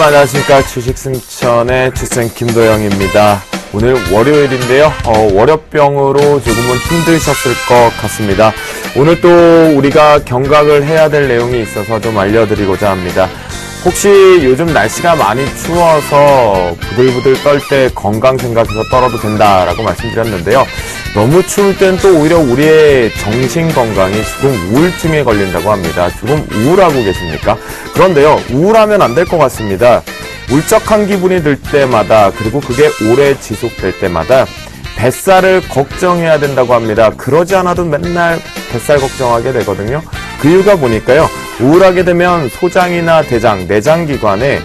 안녕하십니까. 주식승천의 주생 김도영입니다. 오늘 월요일인데요. 월요병으로 조금은 힘드셨을 것 같습니다. 오늘 또 우리가 경각을 해야 될 내용이 있어서 좀 알려드리고자 합니다. 혹시 요즘 날씨가 많이 추워서 부들부들 떨 때 건강 생각해서 떨어도 된다라고 말씀드렸는데요. 너무 추울 땐 또 오히려 우리의 정신 건강이 조금 우울증에 걸린다고 합니다. 조금 우울하고 계십니까? 그런데요, 우울하면 안 될 것 같습니다. 울적한 기분이 들 때마다, 그리고 그게 오래 지속될 때마다 뱃살을 걱정해야 된다고 합니다. 그러지 않아도 맨날 뱃살 걱정하게 되거든요. 그 이유가 보니까요, 우울하게 되면 소장이나 대장, 내장기관에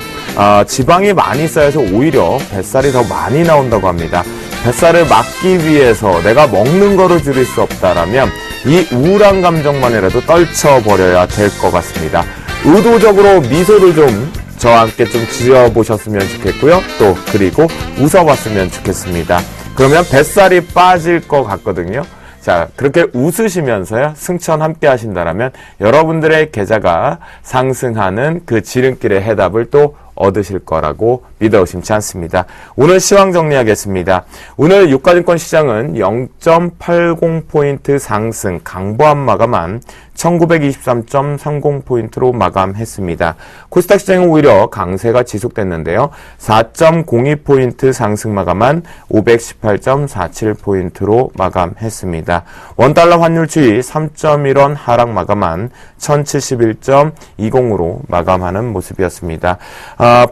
지방이 많이 쌓여서 오히려 뱃살이 더 많이 나온다고 합니다. 뱃살을 막기 위해서 내가 먹는 거를 줄일 수 없다라면 이 우울한 감정만이라도 떨쳐버려야 될 것 같습니다. 의도적으로 미소를 좀 저와 함께 좀 지어보셨으면 좋겠고요. 또 그리고 웃어봤으면 좋겠습니다. 그러면 뱃살이 빠질 것 같거든요. 자, 그렇게 웃으시면서요, 승천 함께 하신다라면 여러분들의 계좌가 상승하는 그 지름길의 해답을 또 얻으실 거라고 믿어 의심치 않습니다. 오늘 시황 정리하겠습니다. 오늘 유가증권 시장은 0.80포인트 상승, 강보합 마감한 1923.30포인트로 마감했습니다. 코스닥 시장은 오히려 강세가 지속됐는데요. 4.02포인트 상승 마감한 518.47포인트로 마감했습니다. 원달러 환율 추이 3.1원 하락 마감한 1071.20으로 마감하는 모습이었습니다.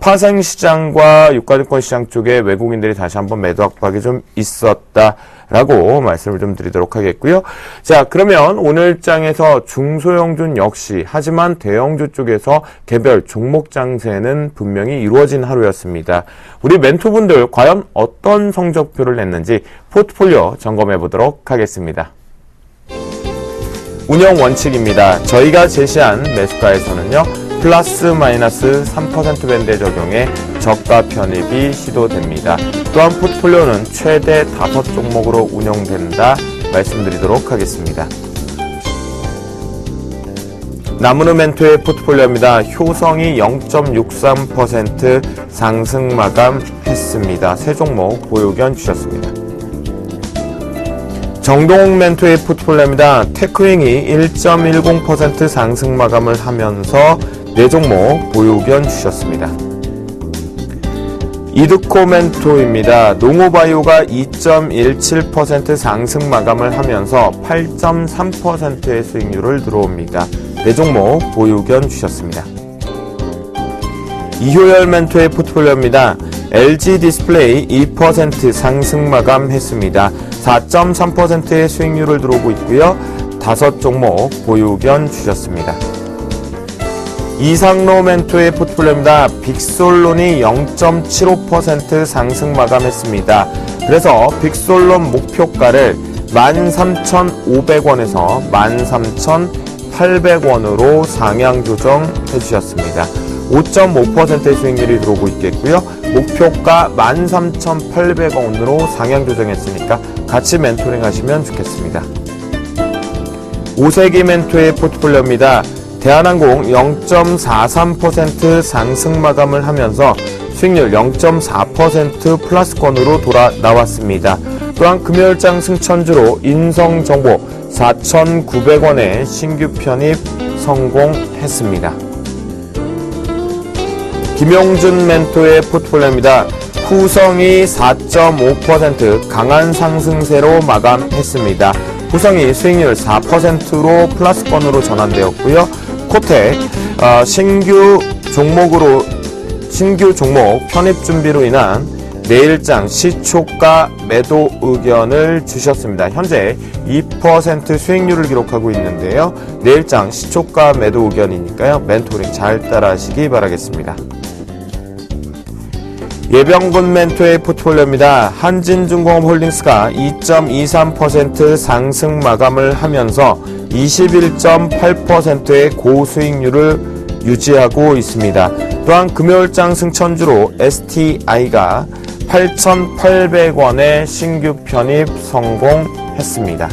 파생시장과 유가증권 시장 쪽에 외국인들이 다시 한번 매도 압박이 좀 있었다라고 말씀을 좀 드리도록 하겠고요. 자, 그러면 오늘 장에서 중소형주 역시, 하지만 대형주 쪽에서 개별 종목 장세는 분명히 이루어진 하루였습니다. 우리 멘토분들 과연 어떤 성적표를 냈는지 포트폴리오 점검해 보도록 하겠습니다. 운영 원칙입니다. 저희가 제시한 매수가에서는요, 플러스 마이너스 3% 밴드 적용에 저가 편입이 시도됩니다. 또한 포트폴리오는 최대 5종목으로 운영된다 말씀드리도록 하겠습니다. 나무르멘토의 포트폴리오입니다. 효성이 0.63% 상승 마감했습니다. 세 종목 보유견 주셨습니다. 정동멘토의 포트폴리오입니다. 테크윙이 1.10% 상승 마감을 하면서 네 종목 보유견 주셨습니다. 이드코멘토입니다. 농오바이오가 2.17% 상승 마감을 하면서 8.3%의 수익률을 들어옵니다. 네 종목 보유견 주셨습니다. 이효열멘토의 포트폴리오입니다. LG 디스플레이 2% 상승 마감했습니다. 4.3%의 수익률을 들어오고 있고요. 5종목 보유견 주셨습니다. 이상로 멘토의 포트폴리오입니다. 빅솔론이 0.75% 상승 마감했습니다. 그래서 빅솔론 목표가를 13,500원에서 13,800원으로 상향 조정해 주셨습니다. 5.5%의 수익률이 들어오고 있겠고요. 목표가 13,800원으로 상향 조정했으니까 같이 멘토링 하시면 좋겠습니다. 오세기 멘토의 포트폴리오입니다. 대한항공 0.43% 상승 마감을 하면서 수익률 0.4% 플러스권으로 돌아 나왔습니다. 또한 금요일장 승천주로 인성정보 4,900원의 신규 편입 성공했습니다. 김용준 멘토의 포트폴리오입니다. 후성이 4.5% 강한 상승세로 마감했습니다. 후성이 수익률 4%로 플러스권으로 전환되었고요. 코텍 신규 종목 편입 준비로 인한 내일장 시초가 매도 의견을 주셨습니다. 현재 2% 수익률을 기록하고 있는데요. 내일장 시초가 매도 의견이니까요. 멘토링 잘 따라하시기 바라겠습니다. 예병군 멘토의 포트폴리오입니다. 한진중공업홀딩스가 2.23% 상승 마감을 하면서 21.8%의 고수익률을 유지하고 있습니다. 또한 금요일장 승천주로 STI가 8,800원의 신규 편입 성공했습니다.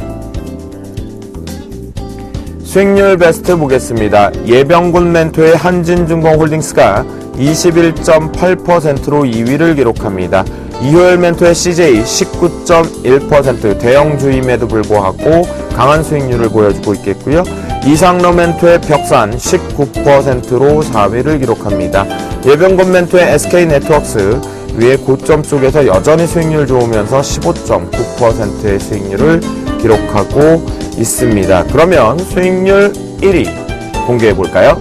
수익률 베스트 보겠습니다. 예병군 멘토의 한진중공홀딩스가 21.8%로 2위를 기록합니다. 이효열 멘토의 CJ 19.1% 대형주임에도 불구하고 강한 수익률을 보여주고 있겠고요. 이상로 멘토의 벽산 19%로 4위를 기록합니다. 예병건 멘토의 SK네트워크스 위에 고점 쪽에서 여전히 수익률 좋으면서 15.9%의 수익률을 기록하고 있습니다. 그러면 수익률 1위 공개해볼까요?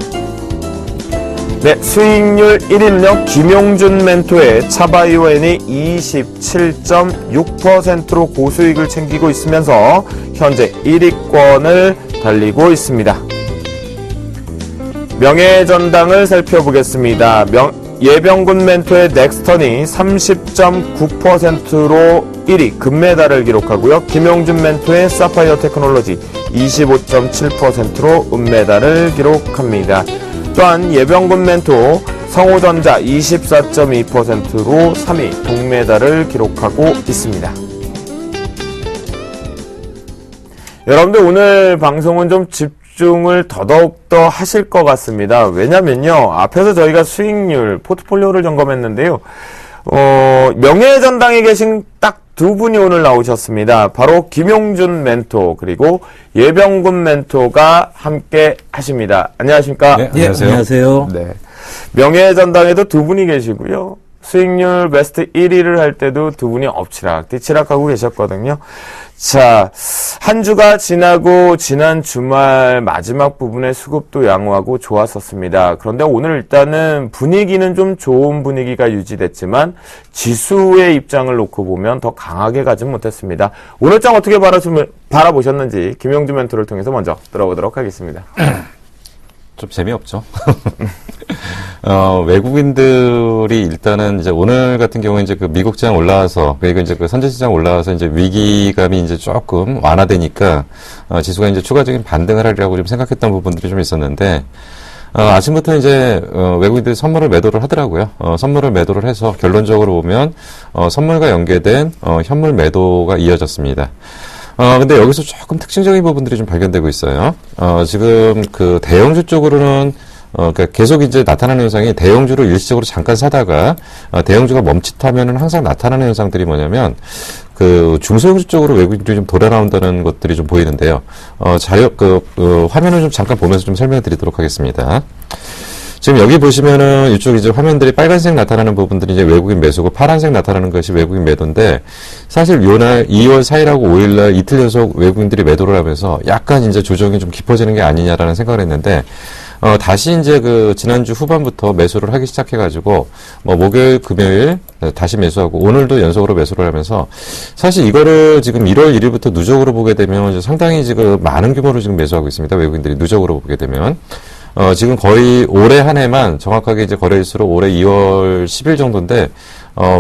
네, 수익률 1위는요, 김용준 멘토의 차바이오엔이 27.6%로 고수익을 챙기고 있으면서 현재 1위권을 달리고 있습니다. 명예전당을 살펴보겠습니다. 예병군 멘토의 넥스턴이 30.9%로 1위 금메달을 기록하고요. 김용준 멘토의 사파이어 테크놀로지 25.7%로 은메달을 기록합니다. 또한 예병군 멘토 성호전자 24.2%로 3위 동메달을 기록하고 있습니다. 여러분들 오늘 방송은 좀 집중을 더더욱더 하실 것 같습니다. 왜냐면요, 앞에서 저희가 수익률, 포트폴리오를 점검했는데요. 명예전당에 계신 딱 두 분이 오늘 나오셨습니다. 바로 김용준 멘토 그리고 예병군 멘토가 함께 하십니다. 안녕하십니까? 네, 안녕하세요. 안녕하세요. 네. 명예전당에도 두 분이 계시고요. 수익률 베스트 1위를 할 때도 두 분이 엎치락 뒤치락 하고 계셨거든요. 자, 한 주가 지나고 지난 주말 마지막 부분에 수급도 양호하고 좋았었습니다. 그런데 오늘 일단은 분위기는 좀 좋은 분위기가 유지됐지만 지수의 입장을 놓고 보면 더 강하게 가진 못했습니다. 오늘 장 어떻게 바라보셨는지 김용준 멘토를 통해서 먼저 들어보도록 하겠습니다. 좀 재미없죠. 외국인들이 일단은 이제 오늘 같은 경우에 이제 그 미국 시장 올라와서, 그리고 이제 그 선제시장 올라와서 이제 위기감이 이제 조금 완화되니까, 지수가 이제 추가적인 반등을 하리라고 좀 생각했던 부분들이 좀 있었는데, 아침부터 이제, 외국인들이 선물을 매도를 하더라고요. 선물을 매도를 해서 결론적으로 보면, 선물과 연계된, 현물 매도가 이어졌습니다. 근데 여기서 조금 특징적인 부분들이 좀 발견되고 있어요. 지금 그 대형주 쪽으로는, 그러니까 계속 이제 나타나는 현상이 대형주를 일시적으로 잠깐 사다가, 대형주가 멈칫하면은 항상 나타나는 현상들이 뭐냐면, 그 중소형주 쪽으로 외국인들이 좀 돌아 나온다는 것들이 좀 보이는데요. 화면을 좀 잠깐 보면서 좀 설명해 드리도록 하겠습니다. 지금 여기 보시면은 이쪽 이제 화면들이 빨간색 나타나는 부분들이 이제 외국인 매수고 파란색 나타나는 것이 외국인 매도인데, 사실 요날 2월 4일하고 5일날 이틀 연속 외국인들이 매도를 하면서 약간 이제 조정이 좀 깊어지는 게 아니냐라는 생각을 했는데, 다시 이제 그 지난주 후반부터 매수를 하기 시작해가지고, 목요일, 금요일 다시 매수하고 오늘도 연속으로 매수를 하면서, 사실 이거를 지금 1월 1일부터 누적으로 보게 되면 상당히 지금 많은 규모로 지금 매수하고 있습니다. 외국인들이 누적으로 보게 되면. 지금 거의 올해 한 해만 정확하게 이제 거래일수록 올해 2월 10일 정도인데,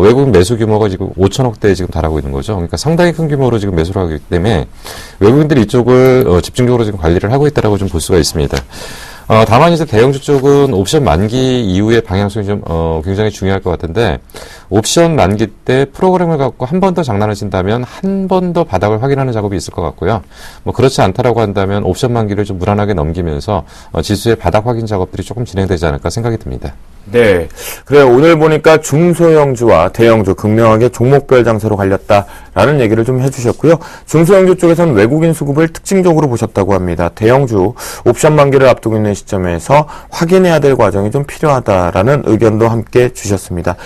외국인 매수 규모가 지금 5천억대에 지금 달하고 있는 거죠. 그러니까 상당히 큰 규모로 지금 매수를 하기 때문에 외국인들이 이쪽을 집중적으로 지금 관리를 하고 있다라고 좀 볼 수가 있습니다. 다만 이제 대형주 쪽은 옵션 만기 이후의 방향성이 좀 굉장히 중요할 것 같은데, 옵션 만기 때 프로그램을 갖고 한 번 더 장난을 친다면 한 번 더 바닥을 확인하는 작업이 있을 것 같고요. 그렇지 않다라고 한다면 옵션 만기를 좀 무난하게 넘기면서 지수의 바닥 확인 작업들이 조금 진행되지 않을까 생각이 듭니다. 네. 그래요. 오늘 보니까 중소형주와 대형주 극명하게 종목별 장세로 갈렸다라는 얘기를 좀 해주셨고요. 중소형주 쪽에서는 외국인 수급을 특징적으로 보셨다고 합니다. 대형주 옵션 만기를 앞두고 있는 시점에서 확인해야 될 과정이 좀 필요하다라는 의견도 함께 주셨습니다.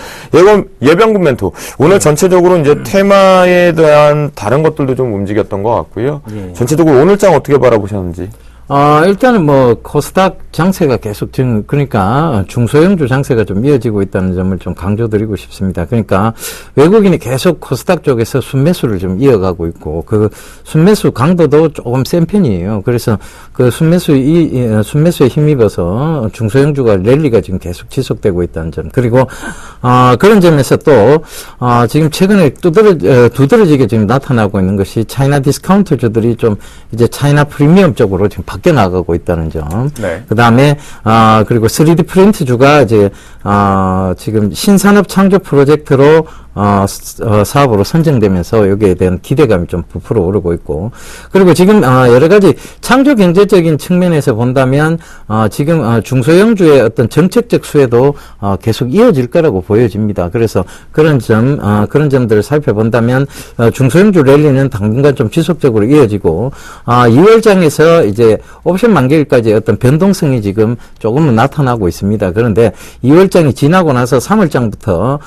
예병군 멘토. 오늘 전체적으로 이제 테마에 대한 다른 것들도 좀 움직였던 것 같고요. 전체적으로 오늘 장 어떻게 바라보셨는지. 일단은 코스닥 장세가 계속 그러니까 중소형주 장세가 좀 이어지고 있다는 점을 좀 강조드리고 싶습니다. 그러니까 외국인이 계속 코스닥 쪽에서 순매수를 좀 이어가고 있고, 그 순매수 강도도 조금 센 편이에요. 그래서 그 순매수에 힘입어서 중소형주가 랠리가 지금 계속 지속되고 있다는 점. 그리고, 그런 점에서 또, 지금 최근에 두드러지게 지금 나타나고 있는 것이 차이나 디스카운터주들이 좀 이제 차이나 프리미엄 쪽으로 지금 바뀌어 나가고 있다는 점. 네. 그 다음에, 그리고 3D 프린트주가 이제, 지금 신산업 창조 프로젝트로, 사업으로 선정되면서 여기에 대한 기대감이 좀 부풀어 오르고 있고, 그리고 지금 여러 가지 창조 경제적인 측면에서 본다면 지금 중소형주의 어떤 정책적 수혜도 계속 이어질 거라고 보여집니다. 그래서 그런 점들을 살펴본다면 중소형주 랠리는 당분간 좀 지속적으로 이어지고, 2월장에서 이제 옵션 만기일까지 어떤 변동성이 지금 조금은 나타나고 있습니다. 그런데 2월장이 지나고 나서 3월장부터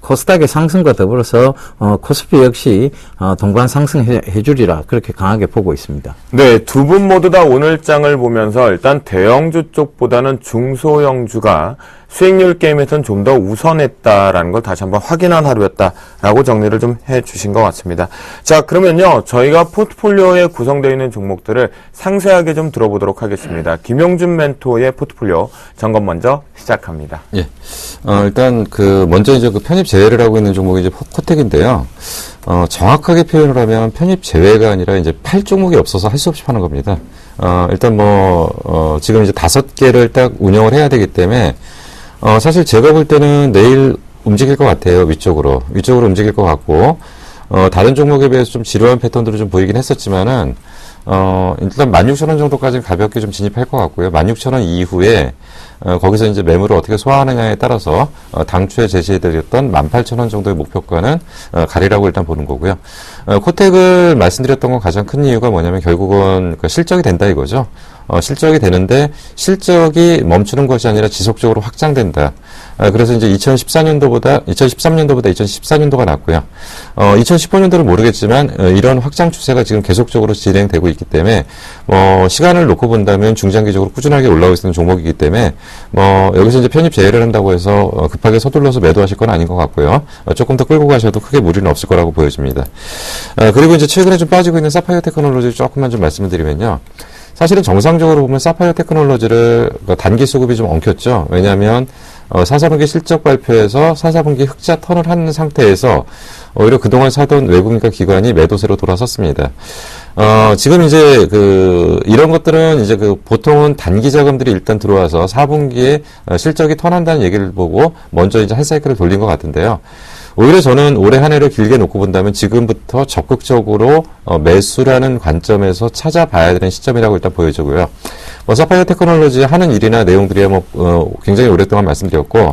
코스닥의 상승과 더불어서 코스피 역시 동반 상승해 주리라 그렇게 강하게 보고 있습니다. 네, 두 분 모두 다 오늘 장을 보면서 일단 대형주 쪽보다는 중소형주가 수익률 게임에서는 좀 더 우선했다라는 걸 다시 한번 확인한 하루였다라고 정리를 좀 해주신 것 같습니다. 자, 그러면요, 저희가 포트폴리오에 구성되어 있는 종목들을 상세하게 좀 들어보도록 하겠습니다. 김용준 멘토의 포트폴리오 점검 먼저 시작합니다. 예. 일단 먼저 이제 편입 제외를 하고 있는 종목이 이제 코텍인데요. 정확하게 표현을 하면 편입 제외가 아니라 이제 팔 종목이 없어서 할 수 없이 파는 겁니다. 일단 지금 이제 5개를 딱 운영을 해야 되기 때문에, 사실 제가 볼 때는 내일 움직일 것 같아요. 위쪽으로 움직일 것 같고, 다른 종목에 비해서 좀 지루한 패턴들을 좀 보이긴 했었지만은, 일단 16,000원 정도까지는 가볍게 좀 진입할 것 같고요. 16,000원 이후에, 거기서 이제 매물을 어떻게 소화하느냐에 따라서, 당초에 제시해드렸던 18,000원 정도의 목표가는, 가리라고 일단 보는 거고요. 코텍을 말씀드렸던 건 가장 큰 이유가 뭐냐면 결국은 실적이 된다 이거죠. 실적이 되는데 실적이 멈추는 것이 아니라 지속적으로 확장된다. 그래서 이제 2013년도보다 2014년도가 낫고요. 2015년도는 모르겠지만 이런 확장 추세가 지금 계속적으로 진행되고 있기 때문에 시간을 놓고 본다면 중장기적으로 꾸준하게 올라오고 있는 종목이기 때문에 여기서 이제 편입 제외를 한다고 해서 급하게 서둘러서 매도하실 건 아닌 것 같고요. 조금 더 끌고 가셔도 크게 무리는 없을 거라고 보여집니다. 그리고 이제 최근에 좀 빠지고 있는 사파이어 테크놀로지 조금만 좀 말씀을 드리면요. 사실은 정상적으로 보면 사파이어 테크놀로지를 단기 수급이 좀 엉켰죠. 왜냐하면 4사분기 실적 발표에서 4사분기 흑자 턴을 한 상태에서 오히려 그동안 사던 외국인과 기관이 매도세로 돌아섰습니다. 지금 이제 이런 것들은 이제 보통은 단기 자금들이 일단 들어와서 4분기에 실적이 턴한다는 얘기를 보고 먼저 이제 한 사이클을 돌린 것 같은데요. 오히려 저는 올해 한 해를 길게 놓고 본다면 지금부터 적극적으로 매수라는 관점에서 찾아봐야 되는 시점이라고 일단 보여지고요. 사파이어 테크놀로지 하는 일이나 내용들이야 굉장히 오랫동안 말씀드렸고,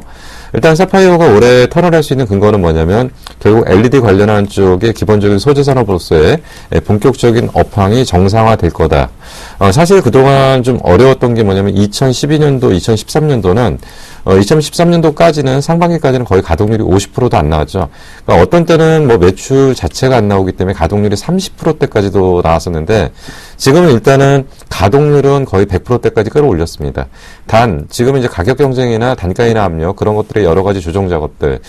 일단 사파이어가 올해 턴을 할 수 있는 근거는 뭐냐면 결국 LED 관련한 쪽의 기본적인 소재 산업으로서의 본격적인 업황이 정상화될 거다. 사실 그동안 좀 어려웠던 게 뭐냐면 2012년도, 2013년도는 2013년도까지는 상반기까지는 거의 가동률이 50%도 안 나왔죠. 그러니까 어떤 때는 매출 자체가 안 나오기 때문에 가동률이 30%대까지도 나왔었는데 지금은 일단은 가동률은 거의 100%대까지 끌어올렸습니다. 단 지금 이제 가격 경쟁이나 단가 인하 압력 그런 것들의 여러 가지 조정 작업들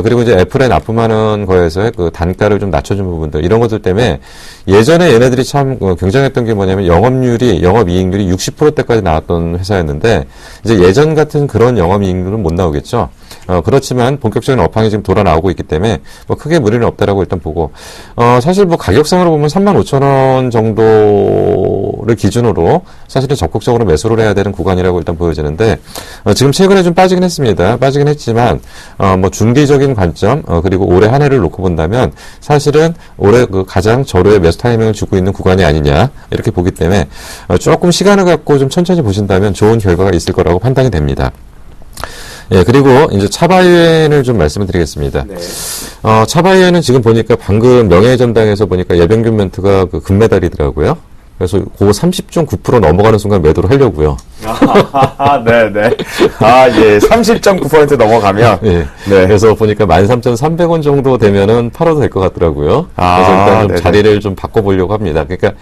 그리고 이제 애플에 납품하는 거에서의 단가를 좀 낮춰준 부분들 이런 것들 때문에 예전에 얘네들이 참 굉장했던 게 뭐냐면 영업이익률이 60%대까지 나왔던 회사였는데 이제 예전 같은 그런 영업이익률은 못 나오겠죠. 그렇지만 본격적인 업황이 지금 돌아 나오고 있기 때문에 크게 무리는 없다라고 일단 보고 사실 가격상으로 보면 35,000원 정도를 기준으로 사실은 적극적으로 매수를 해야 되는 구간이라고 일단 보여지는데 지금 최근에 좀 빠지긴 했습니다. 빠지긴 했지만 중기적인 관점 그리고 올해 한 해를 놓고 본다면 사실은 올해 가장 저로의 매수 타이밍을 주고 있는 구간이 아니냐 이렇게 보기 때문에 조금 시간을 갖고 좀 천천히 보신다면 좋은 결과가 있을 거라고 판단이 됩니다. 예, 그리고 이제 차바이엔을 좀 말씀을 드리겠습니다. 네. 차바이엔은 지금 보니까 방금 명예전당에서 보니까 예병균 멘트가 금메달이더라고요. 그래서 그거 30.9% 넘어가는 순간 매도를 하려고요. 네네. 예. 30.9% 넘어가면. 예. 네. 그래서 보니까 13,300원 정도 되면은 팔아도 될 것 같더라고요. 그래서 일단 좀 네네. 자리를 좀 바꿔보려고 합니다. 그러니까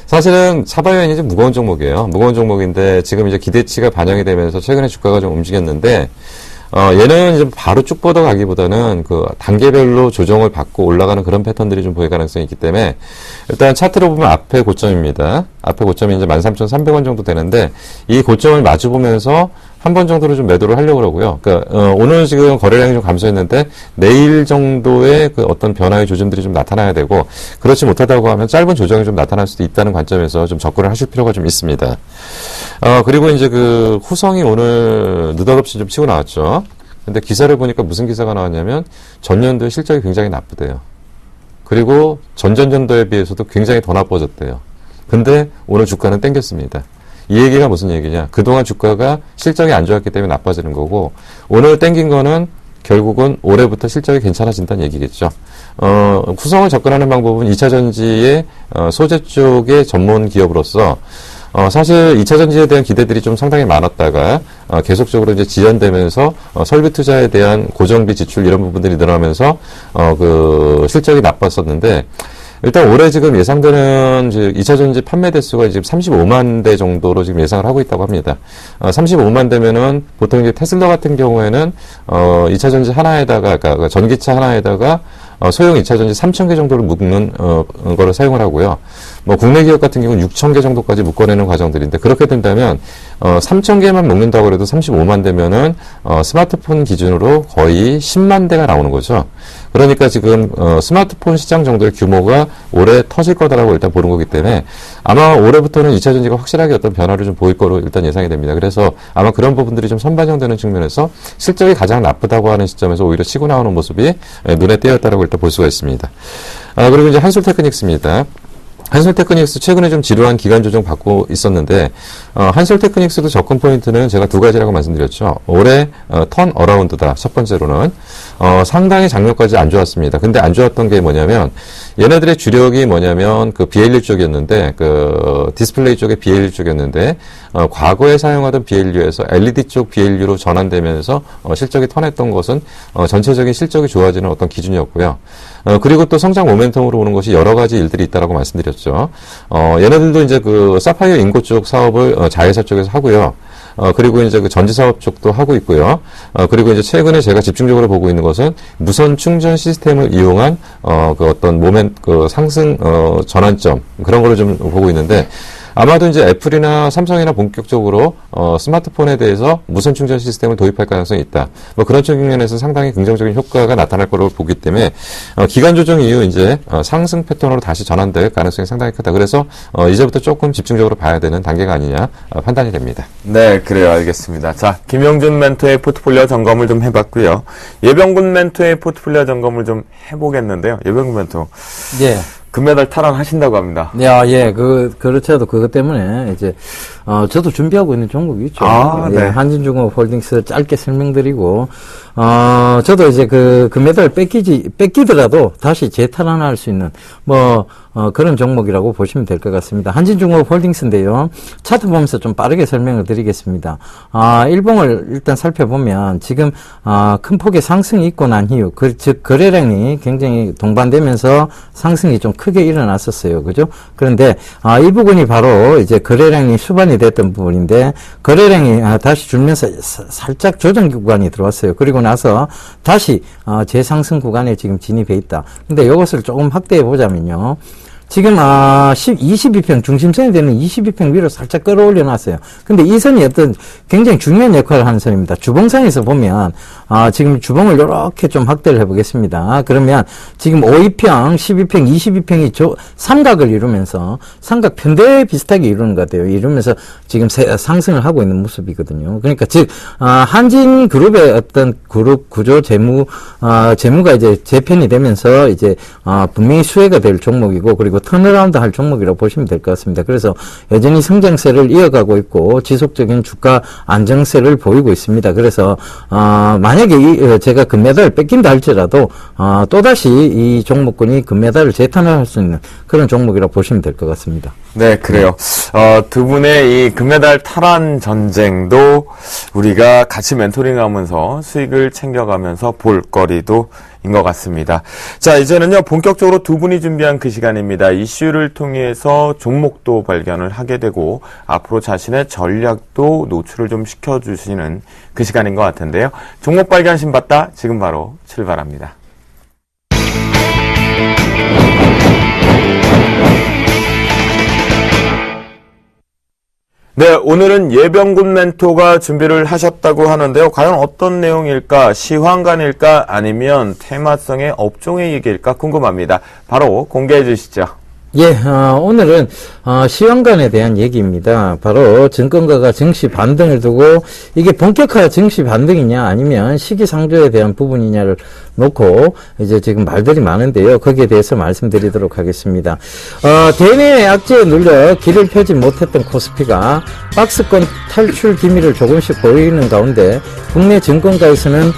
사실은 차바이엔이 좀 무거운 종목이에요. 무거운 종목인데 지금 이제 기대치가 반영이 되면서 최근에 주가가 좀 움직였는데 얘는 이제 바로 쭉 뻗어가기보다는 단계별로 조정을 받고 올라가는 그런 패턴들이 좀 보일 가능성이 있기 때문에 일단 차트로 보면 앞에 고점입니다. 앞에 고점이 이제 13,300원 정도 되는데 이 고점을 마주 보면서 한 번 정도로 좀 매도를 하려고 그러고요. 그러니까 오늘 지금 거래량이 좀 감소했는데 내일 정도의 어떤 변화의 조짐들이 좀 나타나야 되고 그렇지 못하다고 하면 짧은 조정이 좀 나타날 수도 있다는 관점에서 좀 접근을 하실 필요가 좀 있습니다. 그리고 이제 후성이 오늘 느닷없이 좀 치고 나왔죠. 근데 기사를 보니까 무슨 기사가 나왔냐면 전년도에 실적이 굉장히 나쁘대요. 그리고 전전년도에 비해서도 굉장히 더 나빠졌대요. 근데 오늘 주가는 땡겼습니다. 이 얘기가 무슨 얘기냐? 그동안 주가가 실적이 안 좋았기 때문에 나빠지는 거고, 오늘 땡긴 거는 결국은 올해부터 실적이 괜찮아진다는 얘기겠죠. 구성을 접근하는 방법은 2차 전지의 소재 쪽의 전문 기업으로서 사실 2차 전지에 대한 기대들이 좀 상당히 많았다가 계속적으로 이제 지연되면서 설비 투자에 대한 고정비 지출 이런 부분들이 늘어나면서 그 실적이 나빴었는데, 일단 올해 지금 예상되는 2차 전지 판매 대수가 지금 35만 대 정도로 지금 예상을 하고 있다고 합니다. 35만 대면은 보통 이제 테슬라 같은 경우에는 2차 전지 하나에다가, 그러니까 전기차 하나에다가 소형 2차 전지 3,000개 정도를 묶는 거를 사용을 하고요. 뭐 국내 기업 같은 경우는 6,000개 정도까지 묶어내는 과정들인데, 그렇게 된다면 3,000개만 묶는다고 해도 35만 대면은 스마트폰 기준으로 거의 10만 대가 나오는 거죠. 그러니까 지금 스마트폰 시장 정도의 규모가 올해 터질 거다라고 일단 보는 거기 때문에 아마 올해부터는 2차 전지가 확실하게 어떤 변화를 좀 보일 거로 일단 예상이 됩니다. 그래서 아마 그런 부분들이 좀 선반영되는 측면에서 실적이 가장 나쁘다고 하는 시점에서 오히려 치고 나오는 모습이 눈에 띄었다라고 일단 볼 수가 있습니다. 그리고 이제 한솔테크닉스입니다. 한솔테크닉스 최근에 좀 지루한 기간 조정 받고 있었는데, 한솔테크닉스도 접근 포인트는 제가 두 가지라고 말씀드렸죠. 올해 턴 어라운드다. 첫 번째로는 상당히 작년까지 안 좋았습니다. 근데 안 좋았던 게 뭐냐면, 얘네들의 주력이 뭐냐면 그 BLU 쪽이었는데, 그 디스플레이 쪽의 BLU 쪽이었는데, 과거에 사용하던 BLU에서 LED 쪽 BLU로 전환되면서 실적이 턴했던 것은 전체적인 실적이 좋아지는 어떤 기준이었고요. 그리고 또 성장 모멘텀으로 오는 것이 여러 가지 일들이 있다라고 말씀드렸죠. 얘네들도 이제 그 사파이어 인고 쪽 사업을 자회사 쪽에서 하고요. 그리고 이제 그 전지 사업 쪽도 하고 있고요. 그리고 이제 최근에 제가 집중적으로 보고 있는 것은 무선 충전 시스템을 이용한 그 어떤 그 상승 전환점 그런 거를 좀 보고 있는데, 아마도 이제 애플이나 삼성이나 본격적으로 스마트폰에 대해서 무선 충전 시스템을 도입할 가능성이 있다. 뭐 그런 측면에서 상당히 긍정적인 효과가 나타날 거로 보기 때문에 기간 조정 이후 이제 상승 패턴으로 다시 전환될 가능성이 상당히 크다. 그래서 이제부터 조금 집중적으로 봐야 되는 단계가 아니냐 판단이 됩니다. 네, 그래요. 알겠습니다. 자, 김영준 멘토의 포트폴리오 점검을 좀 해봤고요. 예병군 멘토의 포트폴리오 점검을 좀 해보겠는데요. 예병군 멘토. 예. 금메달 탈환하신다고 합니다. 야, 예, 그렇죠. 그것 때문에, 이제, 저도 준비하고 있는 종목이 있죠. 아, 네. 예, 한진중공업 홀딩스 짧게 설명드리고, 저도 이제 금메달 뺏기더라도 다시 재탈환할 수 있는, 그런 종목이라고 보시면 될 것 같습니다. 한진중공업 홀딩스인데요. 차트 보면서 좀 빠르게 설명을 드리겠습니다. 일봉을 일단 살펴보면, 지금, 큰 폭의 상승이 있고 난 이후, 즉, 거래량이 굉장히 동반되면서 상승이 좀 크게 일어났었어요. 그죠? 그런데, 이 부분이 바로 이제 거래량이 수반이 됐던 부분인데, 거래량이 다시 줄면서 살짝 조정 구간이 들어왔어요. 그리고 나서 다시, 재상승 구간에 지금 진입해 있다. 근데 이것을 조금 확대해 보자면요. 지금 22평 중심선이 되는 22평 위로 살짝 끌어올려 놨어요. 근데 이 선이 어떤 굉장히 중요한 역할을 하는 선입니다. 주봉상에서 보면 지금 주봉을 이렇게 좀 확대를 해보겠습니다. 그러면 지금 52평, 12평, 22평이 삼각을 이루면서 삼각 편대 비슷하게 이루는 것 같아요. 이루면서 지금 상승을 하고 있는 모습이거든요. 그러니까 즉 한진그룹의 어떤 그룹 구조 재무가 이제 재편이 되면서 이제 분명히 수혜가 될 종목이고, 그리고 턴어라운드 할 종목이라고 보시면 될 것 같습니다. 그래서 여전히 성장세를 이어가고 있고 지속적인 주가 안정세를 보이고 있습니다. 그래서 만약에 제가 금메달을 뺏긴다 할지라도 또다시 이 종목군이 금메달을 재탄환할 수 있는 그런 종목이라고 보시면 될 것 같습니다. 네, 그래요. 두 분의 이 금메달 탈환 전쟁도 우리가 같이 멘토링하면서 수익을 챙겨가면서 볼거리도 인 것 같습니다. 자, 이제는요, 본격적으로 두 분이 준비한 그 시간입니다. 이슈를 통해서 종목도 발견을 하게 되고, 앞으로 자신의 전략도 노출을 좀 시켜주시는 그 시간인 것 같은데요. 종목 발견 신봤다, 지금 바로 출발합니다. 네, 오늘은 예병군 멘토가 준비를 하셨다고 하는데요. 과연 어떤 내용일까? 시황관일까? 아니면 테마성의 업종의 얘기일까? 궁금합니다. 바로 공개해 주시죠. 예, 오늘은 시황관에 대한 얘기입니다. 바로 증권가가 증시 반등을 두고 이게 본격화 증시 반등이냐 아니면 시기상조에 대한 부분이냐를 놓고 이제 지금 말들이 많은데요. 거기에 대해서 말씀드리도록 하겠습니다. 대내의 악재에 눌려 길을 펴지 못했던 코스피가 박스권 탈출 기미를 조금씩 보이는 가운데 국내 증권가에서는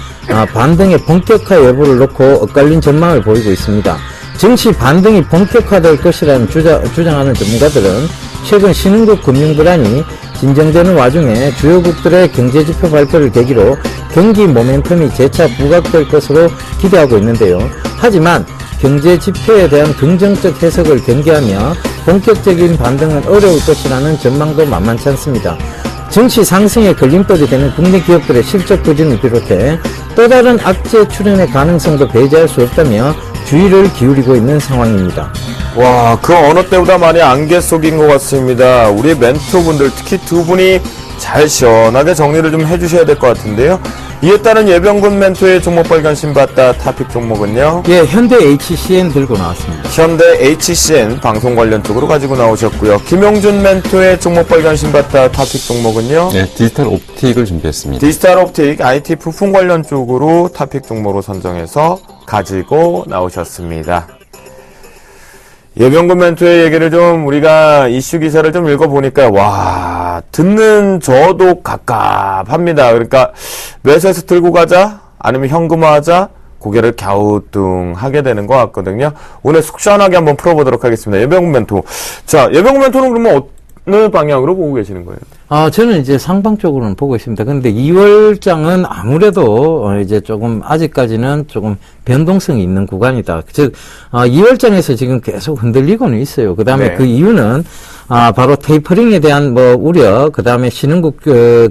반등의 본격화 여부를 놓고 엇갈린 전망을 보이고 있습니다. 증시 반등이 본격화될 것이라는 주장하는 전문가들은 최근 신흥국 금융불안이 진정되는 와중에 주요국들의 경제지표 발표를 계기로 경기 모멘텀이 재차 부각될 것으로 기대하고 있는데요. 하지만 경제지표에 대한 긍정적 해석을 경계하며 본격적인 반등은 어려울 것이라는 전망도 만만치 않습니다. 증시 상승의 걸림돌이 되는 국내 기업들의 실적 부진을 비롯해 또 다른 악재 출현의 가능성도 배제할 수 없다며 주의를 기울이고 있는 상황입니다. 와, 그 어느 때보다 많이 안개 속인 것 같습니다. 우리 멘토분들, 특히 두 분이 잘 시원하게 정리를 좀 해주셔야 될 것 같은데요. 이에 따른 예병군 멘토의 종목발 관심 받다 토픽 종목은요? 예, 현대 HCN 들고 나왔습니다. 현대 HCN 방송 관련 쪽으로 가지고 나오셨고요. 김용준 멘토의 종목발 관심 받다 토픽 종목은요? 네, 디지털 옵틱을 준비했습니다. 디지털 옵틱 IT 부품 관련 쪽으로 토픽 종목으로 선정해서 가지고 나오셨습니다. 예병군 멘토의 얘기를 좀 우리가 이슈 기사를 좀 읽어보니까 와, 듣는 저도 갑갑합니다. 그러니까 매수해서 들고 가자 아니면 현금화하자 고개를 갸우뚱하게 되는 것 같거든요. 오늘 속 시원하게 한번 풀어보도록 하겠습니다. 예병군 멘토. 자, 예병군 멘토는 그러면 어느 방향으로 보고 계시는 거예요? 저는 이제 상방 쪽으로는 보고 있습니다. 근데 2월장은 아무래도 이제 조금 아직까지는 조금 변동성이 있는 구간이다. 즉 2월장에서 지금 계속 흔들리고는 있어요. 그다음에 네. 그 이유는 바로 테이퍼링에 대한 우려, 그다음에 신흥국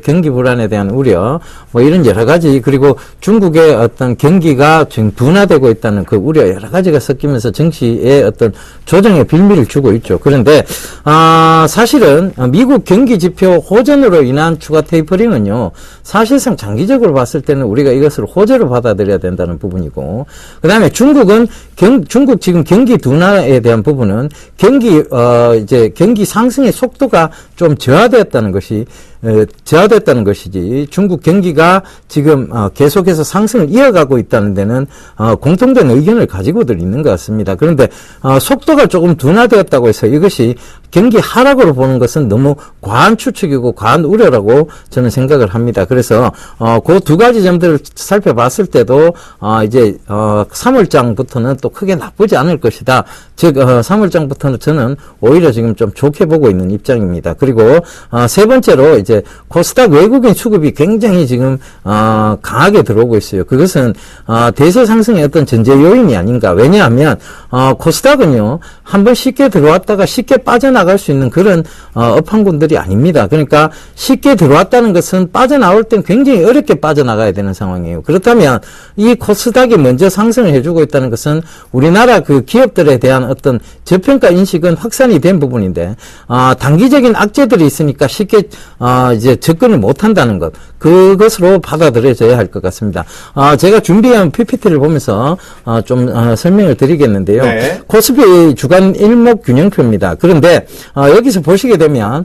경기 불안에 대한 우려, 이런 여러 가지, 그리고 중국의 어떤 경기가 지금 둔화되고 있다는 그 우려 여러 가지가 섞이면서 증시에 어떤 조정의 빌미를 주고 있죠. 그런데 사실은 미국 경기 지표 호전으로 인한 추가 테이퍼링은요, 사실상 장기적으로 봤을 때는 우리가 이것을 호재로 받아들여야 된다는 부분이고, 그 다음에 중국은 중국 지금 경기 둔화에 대한 부분은 이제 경기 상승의 속도가 좀 저하되었다는 것이지, 중국 경기가 지금 계속해서 상승을 이어가고 있다는 데는 공통된 의견을 가지고들 있는 것 같습니다. 그런데 속도가 조금 둔화되었다고 해서 이것이 경기 하락으로 보는 것은 너무 과한 추측이고 과한 우려라고 저는 생각을 합니다. 그래서 그 두 가지 점들을 살펴봤을 때도 이제 3월장부터는 또 크게 나쁘지 않을 것이다. 즉 3월장부터는 저는 오히려 지금 좀 좋게 보고 있는 입장입니다. 그리고 세 번째로 이제 코스닥 외국인 수급이 굉장히 지금 강하게 들어오고 있어요. 그것은 대세 상승의 어떤 전제 요인이 아닌가. 왜냐하면 코스닥은요, 한번 쉽게 들어왔다가 쉽게 빠져나갈 수 있는 그런 업황군들이 아닙니다. 그러니까 쉽게 들어왔다는 것은 빠져나올 땐 굉장히 어렵게 빠져나가야 되는 상황이에요. 그렇다면 이 코스닥이 먼저 상승을 해주고 있다는 것은 우리나라 그 기업들에 대한 어떤 저평가 인식은 확산이 된 부분인데, 단기적인 악재들이 있으니까 쉽게 이제 접근을 못한다는 것, 그것으로 받아들여져야 할 것 같습니다. 제가 준비한 PPT를 보면서 좀 설명을 드리겠는데요. 네. 코스피 주간 일목균형표입니다. 그런데 여기서 보시게 되면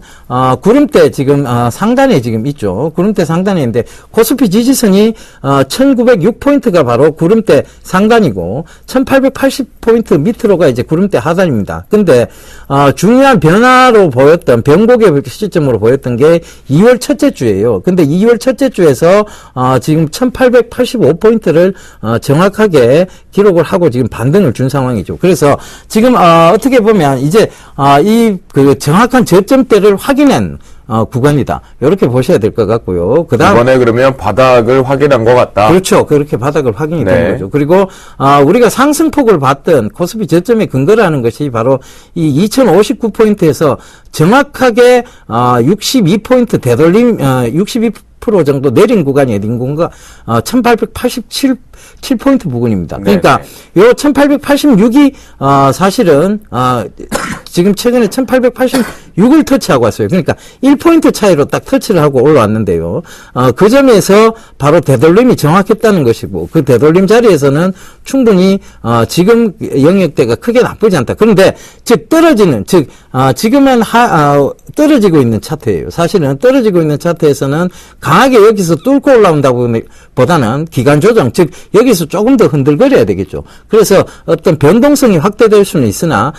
구름대 지금 상단에 지금 있죠. 구름대 상단에 있는데 코스피 지지선이 1906포인트가 바로 구름대 상단이고 1880포인트 밑으로가 이제 구름대 하단입니다. 근데 중요한 변화로 보였던 변곡의 시점으로 보였던 게 2월 첫째 주예요. 근데 2월 첫째 주에서 지금 1885포인트를 정확하게 기록을 하고 지금 반등을 준 상황이죠. 그래서 지금 어떻게 보면 이제 이 그 정확한 저점대를 확인한 구간이다. 이렇게 보셔야 될 것 같고요. 그다음 이번에 그러면 바닥을 확인한 것 같다. 그렇죠. 그렇게 바닥을 확인이 네. 된 거죠. 그리고 우리가 상승폭을 봤던 코스피 저점에 근거를 하는 것이 바로 이 2059포인트에서 정확하게 62포인트 되돌림 62% 정도 내린 구간이 어딘 건가? 1887포인트 부근입니다. 그러니까 요 1886이 사실은 지금 최근에 6을 터치하고 왔어요. 그러니까 1포인트 차이로 딱 터치를 하고 올라왔는데요. 그 점에서 바로 되돌림이 정확했다는 것이고, 그 되돌림 자리에서는 충분히 지금 영역대가 크게 나쁘지 않다. 그런데 즉 떨어지는, 지금은 떨어지고 있는 차트예요. 사실은 떨어지고 있는 차트에서는 강하게 여기서 뚫고 올라온다고 보다는 기간 조정, 즉 여기서 조금 더 흔들거려야 되겠죠. 그래서 어떤 변동성이 확대될 수는 있으나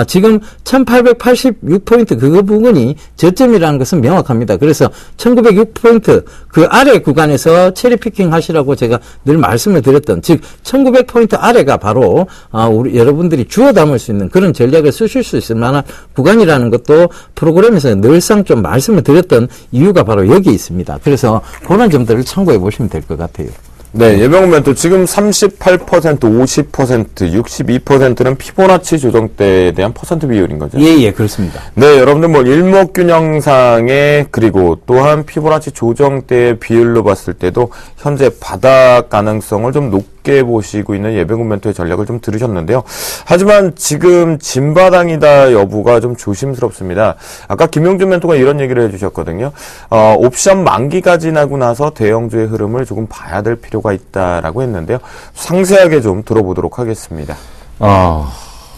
지금 1886포인트 그거 부분이 저점이라는 것은 명확합니다. 그래서 1906포인트 그 아래 구간에서 체리피킹 하시라고 제가 늘 말씀을 드렸던, 즉 1900포인트 아래가 바로 우리 여러분들이 주워 담을 수 있는 그런 전략을 쓰실 수 있을 만한 구간이라는 것도 프로그램에서 늘상 좀 말씀을 드렸던 이유가 바로 여기 있습니다. 그래서 그런 점들을 참고해 보시면 될 것 같아요. 네, 예병 멘토 지금 38%, 50%, 62%는 피보나치 조정대에 대한 퍼센트 비율인 거죠? 예, 그렇습니다. 네, 여러분들 뭐 일목균형상의 그리고 또한 피보나치 조정대의 비율로 봤을 때도 현재 바닥 가능성을 좀 높게 보시고 있는 예병 멘토의 전략을 좀 들으셨는데요. 하지만 지금 진바닥이다 여부가 좀 조심스럽습니다. 아까 김용준 멘토가 이런 얘기를 해주셨거든요. 옵션 만기가 지나고 나서 대형주의 흐름을 조금 봐야 될 필요가 있다라고 했는데요. 상세하게 좀 들어보도록 하겠습니다.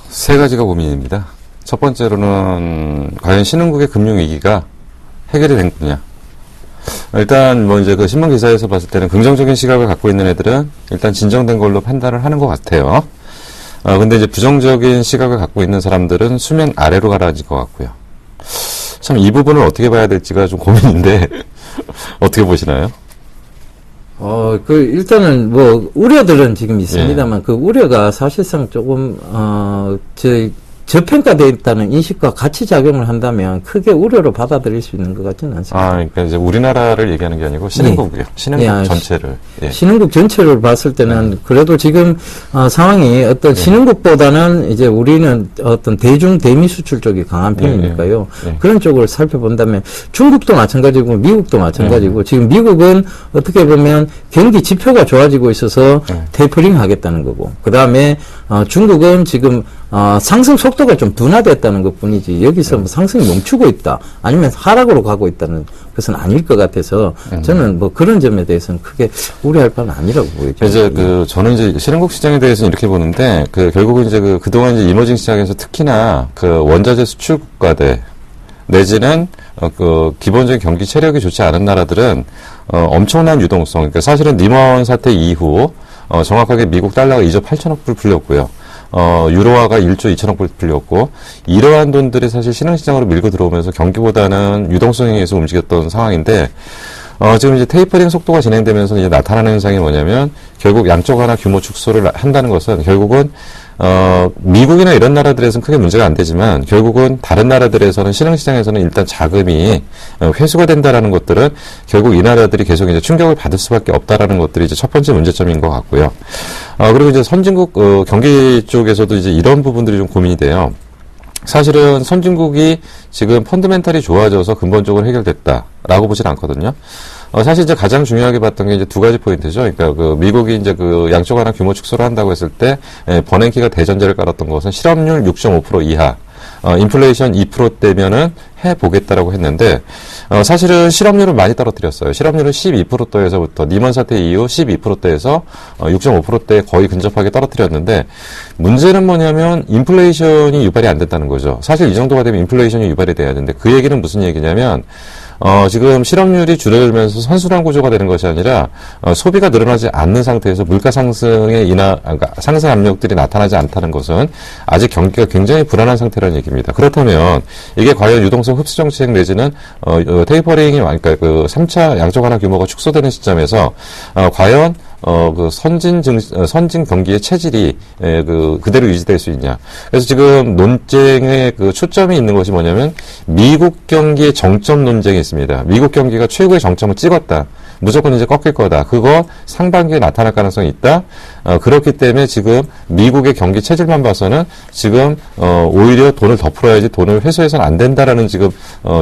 세 가지가 고민입니다. 첫 번째로는 과연 신흥국의 금융위기가 해결이 된 거냐. 일단 뭐 이제 그 신문 기사에서 봤을 때는 긍정적인 시각을 갖고 있는 애들은 일단 진정된 걸로 판단을 하는 것 같아요. 근데 이제 부정적인 시각을 갖고 있는 사람들은 수면 아래로 가라앉을 것 같고요. 참 이 부분을 어떻게 봐야 될지가 좀 고민인데 어떻게 보시나요? 일단은 우려들은 지금 있습니다만, 그 우려가 사실상 조금, 저평가되어 있다는 인식과 같이 작용을 한다면 크게 우려로 받아들일 수 있는 것 같지는 않습니다. 그러니까 이제 우리나라를 얘기하는 게 아니고 신흥국이요. 신흥국 전체를. 신흥국 전체를 봤을 때는 그래도 지금 상황이 어떤 신흥국보다는 이제 우리는 어떤 대미 수출 쪽이 강한 편이니까요. 그런 쪽을 살펴본다면 중국도 마찬가지고 미국도 마찬가지고 지금 미국은 어떻게 보면 경기 지표가 좋아지고 있어서 테이퍼링 하겠다는 거고, 그 다음에 중국은 지금 상승 속도가 좀 둔화됐다는 것 뿐이지 여기서 뭐 상승이 멈추고 있다 아니면 하락으로 가고 있다는 것은 아닐 것 같아서 저는 뭐 그런 점에 대해서는 크게 우려할 바는 아니라고 보여져요. 이제 저는 이제 신흥국 시장에 대해서는 이렇게 보는데 결국은 이제 그동안 이제 이머징 시장에서 특히나 원자재 수출 국가들 내지는 기본적인 경기 체력이 좋지 않은 나라들은 엄청난 유동성, 그러니까 사실은 리먼 사태 이후 정확하게 미국 달러가 2조 8천억 불 풀렸고요. 유로화가 1조 2천억 불 풀렸고, 이러한 돈들이 사실 신흥시장으로 밀고 들어오면서 경기보다는 유동성에 의해서 움직였던 상황인데, 지금 이제 테이퍼링 속도가 진행되면서 이제 나타나는 현상이 뭐냐면, 결국 양쪽 하나 규모 축소를 한다는 것은 결국은, 미국이나 이런 나라들에서는 크게 문제가 안 되지만, 결국은 다른 나라들에서는 신흥시장에서는 일단 자금이 회수가 된다라는 것들은 결국 이 나라들이 계속 이제 충격을 받을 수밖에 없다라는 것들이 이제 첫 번째 문제점인 것 같고요. 그리고 이제 선진국, 경기 쪽에서도 이제 이런 부분들이 좀 고민이 돼요. 사실은 선진국이 지금 펀드멘탈이 좋아져서 근본적으로 해결됐다라고 보진 않거든요. 사실 이제 가장 중요하게 봤던 게 이제 두 가지 포인트죠. 그러니까 미국이 이제 양쪽 하나 규모 축소를 한다고 했을 때, 버냉키가 대전제를 깔았던 것은 실업률 6.5% 이하, 인플레이션 2%대면은 해보겠다라고 했는데, 사실은 실업률을 많이 떨어뜨렸어요. 실업률은 12%대에서부터, 리먼 사태 이후 12%대에서 6.5%대에 거의 근접하게 떨어뜨렸는데, 문제는 뭐냐면, 인플레이션이 유발이 안 됐다는 거죠. 사실 이 정도가 되면 인플레이션이 유발이 돼야 되는데, 그 얘기는 무슨 얘기냐면, 지금 실업률이 줄어들면서 선순환 구조가 되는 것이 아니라 소비가 늘어나지 않는 상태에서 물가 상승의 그러니까 상승 압력들이 나타나지 않다는 것은 아직 경기가 굉장히 불안한 상태라는 얘기입니다. 그렇다면 이게 과연 유동성 흡수 정책 내지는 테이퍼링이 그러니까 3차 양적 완화 규모가 축소되는 시점에서 과연 선진 경기의 체질이, 그대로 유지될 수 있냐. 그래서 지금 논쟁의 초점이 있는 것이 뭐냐면, 미국 경기의 정점 논쟁이 있습니다. 미국 경기가 최고의 정점을 찍었다. 무조건 이제 꺾일 거다. 그거 상반기에 나타날 가능성이 있다. 그렇기 때문에 지금 미국의 경기 체질만 봐서는 지금, 오히려 돈을 더 풀어야지 돈을 회수해서는 안 된다라는 지금,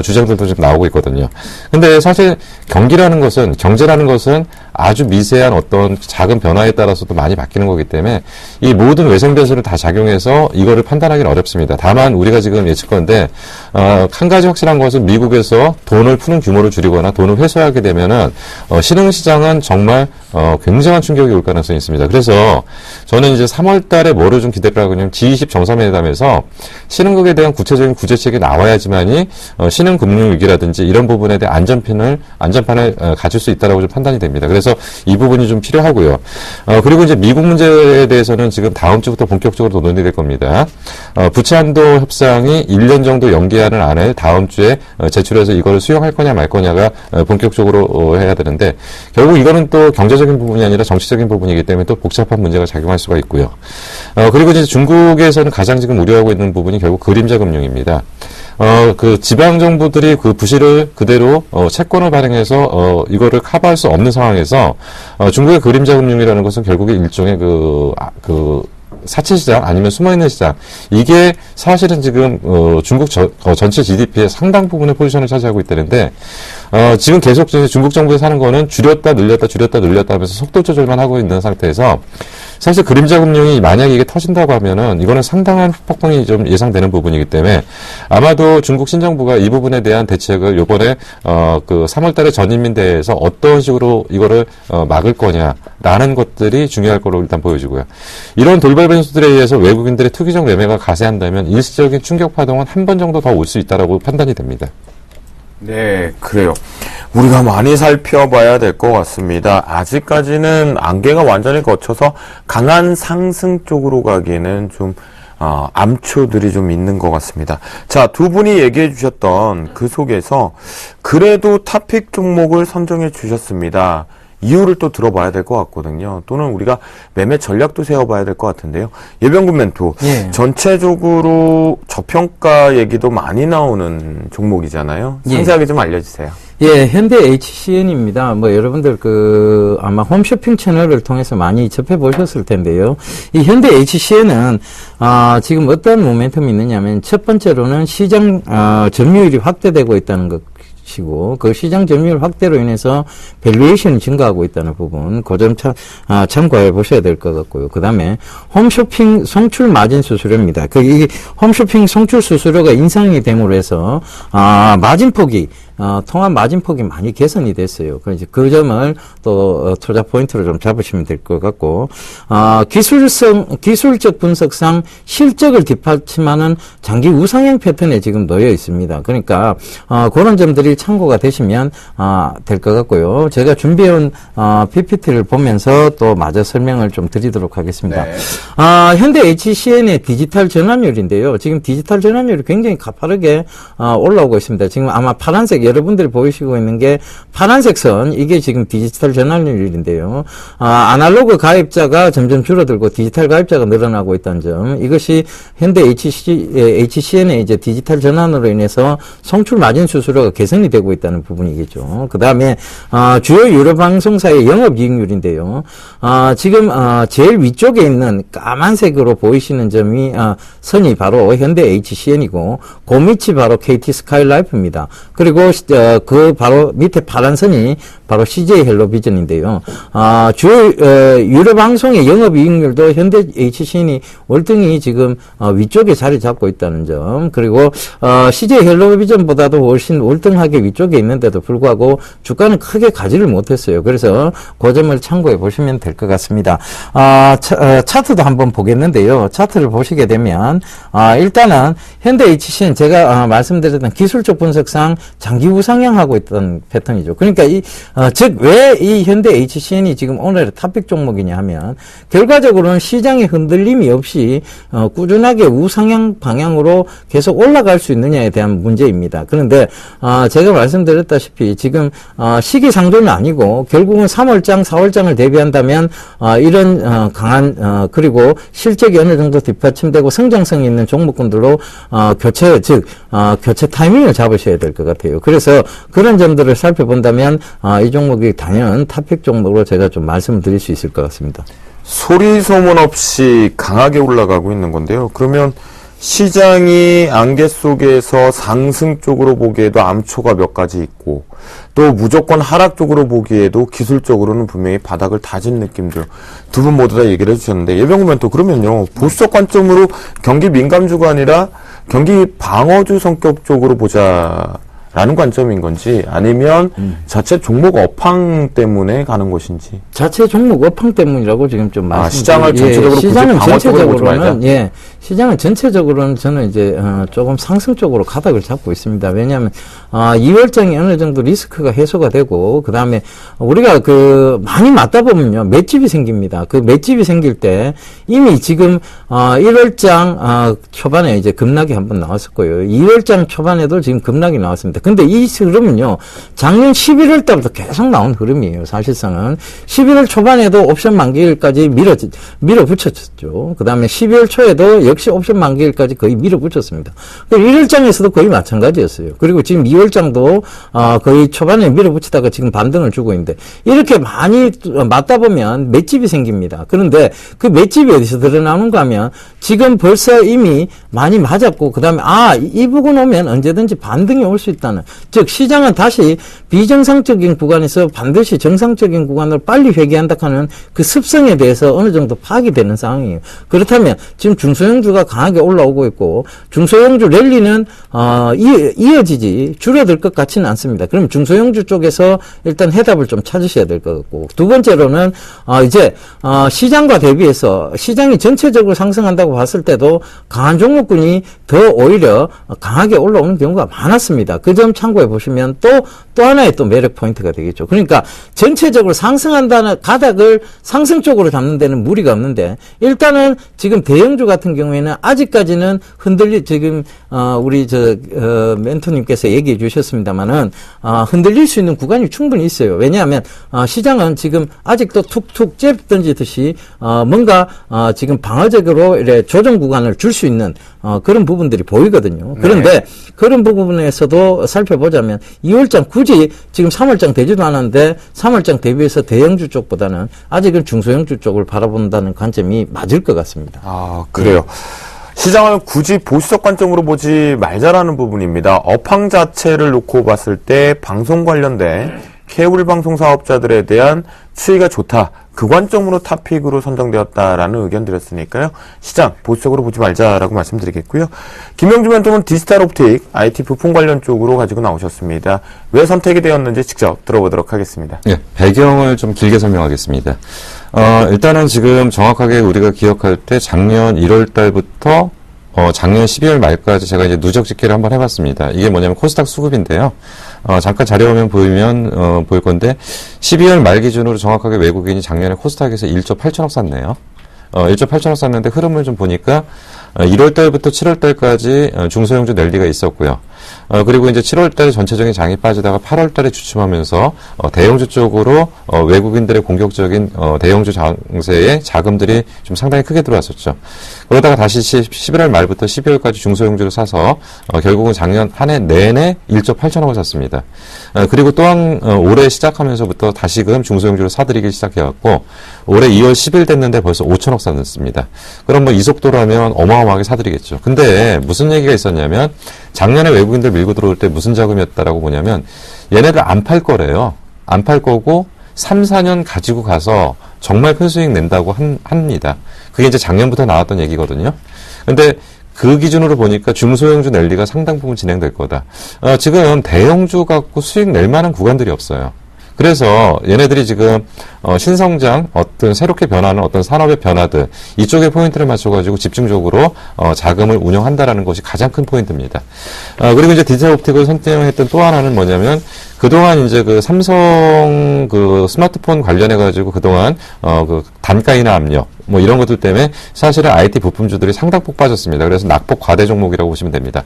주장들도 지금 나오고 있거든요. 근데 사실 경제라는 것은 아주 미세한 어떤 작은 변화에 따라서도 많이 바뀌는 거기 때문에 이 모든 외생 변수를 다 작용해서 이거를 판단하기는 어렵습니다. 다만 우리가 지금 예측건데 한 가지 확실한 것은 미국에서 돈을 푸는 규모를 줄이거나 돈을 회수하게 되면은 신흥시장은 정말 굉장한 충격이 올 가능성이 있습니다. 그래서 저는 이제 3월 달에 뭐를 좀 기대를 하거든요. G20 정상회담에서 신흥국에 대한 구체적인 구제책이 나와야지만이 신흥금융위기라든지 이런 부분에 대한 안전판을 가질 수 있다라고 좀 판단이 됩니다. 그래서 이 부분이 좀 필요하고요. 그리고 이제 미국 문제에 대해서는 지금 다음 주부터 본격적으로 논의될 겁니다. 부채한도 협상이 1년 정도 연기하는 안을 다음 주에 제출해서 이거를 수용할 거냐 말 거냐가 본격적으로 해야 되는데 결국 이거는 또 경제적인 부분이 아니라 정치적인 부분이기 때문에 또 복잡한 문제가 작용할 수가 있고요. 그리고 이제 중국에서는 가장 지금 우려하고 있는 부분이 결국 그림자 금융입니다. 그 지방 정부들이 그 부실을 그대로 채권을 발행해서 이거를 커버할 수 없는 상황에서 중국의 그림자 금융이라는 것은 결국에 일종의 그 사채 시장 아니면 숨어있는 시장 이게 사실은 지금 중국 전체 GDP의 상당 부분의 포지션을 차지하고 있다는데 지금 계속 중국 정부에서 하는 거는 줄였다 늘렸다 하면서 속도 조절만 하고 있는 상태에서 사실 그림자 금융이 만약에 이게 터진다고 하면은 이거는 상당한 폭풍이 좀 예상되는 부분이기 때문에 아마도 중국 신정부가 이 부분에 대한 대책을 요번에 그 3월 달에 전인민대회에서 어떤 식으로 이거를 막을 거냐라는 것들이 중요할 거로 일단 보여지고요. 이런 돌발 변수들에 의해서 외국인들의 투기적 매매가 가세한다면 일시적인 충격 파동은 한 번 정도 더 올 수 있다라고 판단이 됩니다. 네, 그래요. 우리가 많이 살펴봐야 될 것 같습니다. 아직까지는 안개가 완전히 걷혀서 강한 상승 쪽으로 가기에는 좀 암초들이 좀 있는 것 같습니다. 자, 두 분이 얘기해 주셨던 그 속에서 그래도 탑픽 종목을 선정해 주셨습니다. 이유를 또 들어봐야 될 것 같거든요. 또는 우리가 매매 전략도 세워봐야 될 것 같은데요. 예병군 멘토, 예. 전체적으로 저평가 얘기도 많이 나오는 종목이잖아요. 예. 상세하게 좀 알려주세요. 예, 현대 HCN입니다. 뭐 여러분들 아마 홈쇼핑 채널을 통해서 많이 접해 보셨을 텐데요. 이 현대 HCN은 지금 어떤 모멘텀이 있느냐면 첫 번째로는 시장 점유율이 확대되고 있다는 것이고 그 시장 점유율 확대로 인해서 밸류에이션이 증가하고 있다는 부분 그 점 참고해 보셔야 될 것 같고요. 그다음에 홈쇼핑 송출 마진 수수료입니다. 이 홈쇼핑 송출 수수료가 인상이 됨으로 해서 마진폭이 통합 마진폭이 많이 개선이 됐어요. 그래서 그 점을 또 투자 포인트로 좀 잡으시면 될 것 같고, 기술적 분석상 실적을 뒷받침하는 장기 우상향 패턴에 지금 놓여 있습니다. 그러니까 그런 점들이 참고가 되시면 될 것 같고요. 제가 준비해온 PPT를 보면서 또 마저 설명을 좀 드리도록 하겠습니다. 네. 현대 HCN의 디지털 전환율인데요. 지금 디지털 전환율이 굉장히 가파르게 올라오고 있습니다. 지금 아마 파란색 여러분들이 보이시고 있는 게 파란색 선, 이게 지금 디지털 전환율인데요. 아날로그 가입자가 점점 줄어들고 디지털 가입자가 늘어나고 있다는 점, 이것이 현대 HCN의 이제 디지털 전환으로 인해서 송출 마진 수수료가 개선이 되고 있다는 부분이겠죠. 그 다음에 주요 유료 방송사의 영업이익률인데요. 지금 제일 위쪽에 있는 까만색으로 보이시는 점이 선이 바로 현대 HCN이고 그 밑이 바로 KT 스카이라이프입니다. 그리고 그 바로 밑에 파란 선이 바로 CJ 헬로비전인데요. 주요 유료 방송의 영업이익률도 현대 HCN이 월등히 지금 위쪽에 자리 잡고 있다는 점, 그리고 CJ 헬로비전보다도 훨씬 월등하게 위쪽에 있는데도 불구하고 주가는 크게 가지를 못했어요. 그래서 그 점을 참고해 보시면 될 것 같습니다. 차트도 한번 보겠는데요. 차트를 보시게 되면 일단은 현대 HCN 제가 말씀드렸던 기술적 분석상 장기 우상향하고 있던 패턴이죠. 그러니까 즉 왜 이 현대 HCN이 지금 오늘의 탑픽 종목이냐 하면 결과적으로는 시장의 흔들림이 없이 꾸준하게 우상향 방향으로 계속 올라갈 수 있느냐에 대한 문제입니다. 그런데 제가 말씀드렸다시피 지금 시기상조는 아니고 결국은 3월장, 4월장을 대비한다면 이런 강한 그리고 실적이 어느 정도 뒷받침되고 성장성이 있는 종목군들로 교체 타이밍을 잡으셔야 될 것 같아요. 그래서 그런 점들을 살펴본다면 이 종목이 단연 탑픽 종목으로 제가 좀 말씀을 드릴 수 있을 것 같습니다. 소리 소문 없이 강하게 올라가고 있는 건데요. 그러면 시장이 안개 속에서 상승 쪽으로 보기에도 암초가 몇 가지 있고 또 무조건 하락 쪽으로 보기에도 기술적으로는 분명히 바닥을 다진 느낌들 두 분 모두 다 얘기를 해주셨는데 예병구 멘토 그러면요 보수적 관점으로 경기 민감주가 아니라 경기 방어주 성격 쪽으로 보자라는 관점인 건지 아니면 자체 종목 업황 때문에 가는 것인지 자체 종목 업황 때문이라고 지금 좀 말씀. 시장을 전체적으로 굳이 시장은 방어 쪽으로 보지 말자. 전체적으로는 시장은 전체적으로는 저는 이제 조금 상승 쪽으로 가닥을 잡고 있습니다. 왜냐하면 2월장이 어느 정도 리스크가 해소가 되고 그 다음에 우리가 그 많이 맞다 보면요 맷집이 생깁니다. 그 맷집이 생길 때 이미 지금 1월장 초반에 이제 급락이 한번 나왔었고요. 2월장 초반에도 지금 급락이 나왔습니다. 근데 이 흐름은요 작년 11월 달부터 계속 나온 흐름이에요. 사실상은 11월 초반에도 옵션 만기일까지 밀어붙였죠. 그 다음에 12월 초에도 역시 옵션 만기일까지 거의 밀어붙였습니다. 1월장에서도 거의 마찬가지였어요. 그리고 지금 2월장도 거의 초반에 밀어붙이다가 지금 반등을 주고 있는데 이렇게 많이 맞다 보면 맷집이 생깁니다. 그런데 그 맷집이 어디서 드러나는가 하면 지금 벌써 이미 많이 맞았고 그 다음에 이 부분 오면 언제든지 반등이 올 수 있다는 즉 시장은 다시 비정상적인 구간에서 반드시 정상적인 구간으로 빨리 회귀한다 하는 그 습성에 대해서 어느 정도 파악이 되는 상황이에요. 그렇다면 지금 중소형주가 강하게 올라오고 있고 중소형주 랠리는 이어지지 줄어들 것 같지는 않습니다. 그럼 중소형주 쪽에서 일단 해답을 좀 찾으셔야 될 것 같고 두 번째로는 이제 시장과 대비해서 시장이 전체적으로 상승한다고 봤을 때도 강한 종목군이 더 오히려 강하게 올라오는 경우가 많았습니다. 그 점 참고해 보시면 또 하나의 또 매력 포인트가 되겠죠. 그러니까 전체적으로 상승한다는 가닥을 상승 쪽으로 잡는 데는 무리가 없는데 일단은 지금 대형주 같은 경우에는 아직까지는 지금 우리 멘토님께서 얘기해 주셨습니다만은 흔들릴 수 있는 구간이 충분히 있어요. 왜냐하면 시장은 지금 아직도 툭툭 잽 던지듯이 뭔가 지금 방어적으로 이렇게 조정 구간을 줄 수 있는 그런 부분들이 보이거든요. 그런데 그런 부분에서도 살펴보자면 2월장 굳이 지금 3월장 되지도 않았는데 3월장 대비해서 대형주 쪽보다는 아직은 중소형주 쪽을 바라본다는 관점이 맞을 것 같습니다. 그래요. 시장을 굳이 보수적 관점으로 보지 말자라는 부분입니다. 업황 자체를 놓고 봤을 때 방송 관련된 케이블 방송 사업자들에 대한 추이가 좋다. 그 관점으로 탑픽으로 선정되었다라는 의견 드렸으니까요. 시장 보수적으로 보지 말자라고 말씀드리겠고요. 김영주 멘토는 디지털 옵틱, IT 부품 관련 쪽으로 가지고 나오셨습니다. 왜 선택이 되었는지 직접 들어보도록 하겠습니다. 예, 배경을 좀 길게 설명하겠습니다. 일단은 지금 정확하게 우리가 기억할 때 작년 1월 달부터 작년 12월 말까지 제가 이제 누적 집계를 한번 해봤습니다. 이게 뭐냐면 코스닥 수급인데요. 잠깐 자료화면 보이면 보일 건데 12월 말 기준으로 정확하게 외국인이 작년에 코스닥에서 1조 8천억 샀네요. 1조 8천억 샀는데 흐름을 좀 보니까 1월 달부터 7월 달까지 중소형주 랠리가 있었고요. 그리고 이제 7월 달에 전체적인 장이 빠지다가 8월 달에 주춤하면서 대형주 쪽으로 외국인들의 공격적인 대형주 장세에 자금들이 좀 상당히 크게 들어왔었죠. 그러다가 다시 11월 말부터 12월까지 중소형주를 사서 결국은 작년 한 해 내내 1조 8천억을 샀습니다. 그리고 또한 올해 시작하면서부터 다시금 중소형주를 사들이기 시작해왔고 올해 2월 10일 됐는데 벌써 5천억 샀습니다. 그럼 뭐 이 속도라면 어마어마하게 사들이겠죠. 근데 무슨 얘기가 있었냐면 작년에 외국인들 밀고 들어올 때 무슨 자금이었다라고 보냐면 얘네들 안 팔 거래요. 안 팔 거고 3, 4년 가지고 가서 정말 큰 수익 낸다고 합니다. 그게 이제 작년부터 나왔던 얘기거든요. 근데 그 기준으로 보니까 중소형주 랠리가 상당 부분 진행될 거다. 지금 대형주 갖고 수익 낼 만한 구간들이 없어요. 그래서 얘네들이 지금 신성장, 어떤 새롭게 변하는 어떤 산업의 변화들 이쪽에 포인트를 맞춰가지고 집중적으로 자금을 운영한다라는 것이 가장 큰 포인트입니다. 그리고 이제 디지털 옵틱을 선택했던 또 하나는 뭐냐면 그동안 이제 그 삼성 그 스마트폰 관련해가지고 그동안 그 단가 인하 압력 뭐 이런 것들 때문에 사실은 IT 부품주들이 상당폭 빠졌습니다. 그래서 낙폭 과대 종목이라고 보시면 됩니다.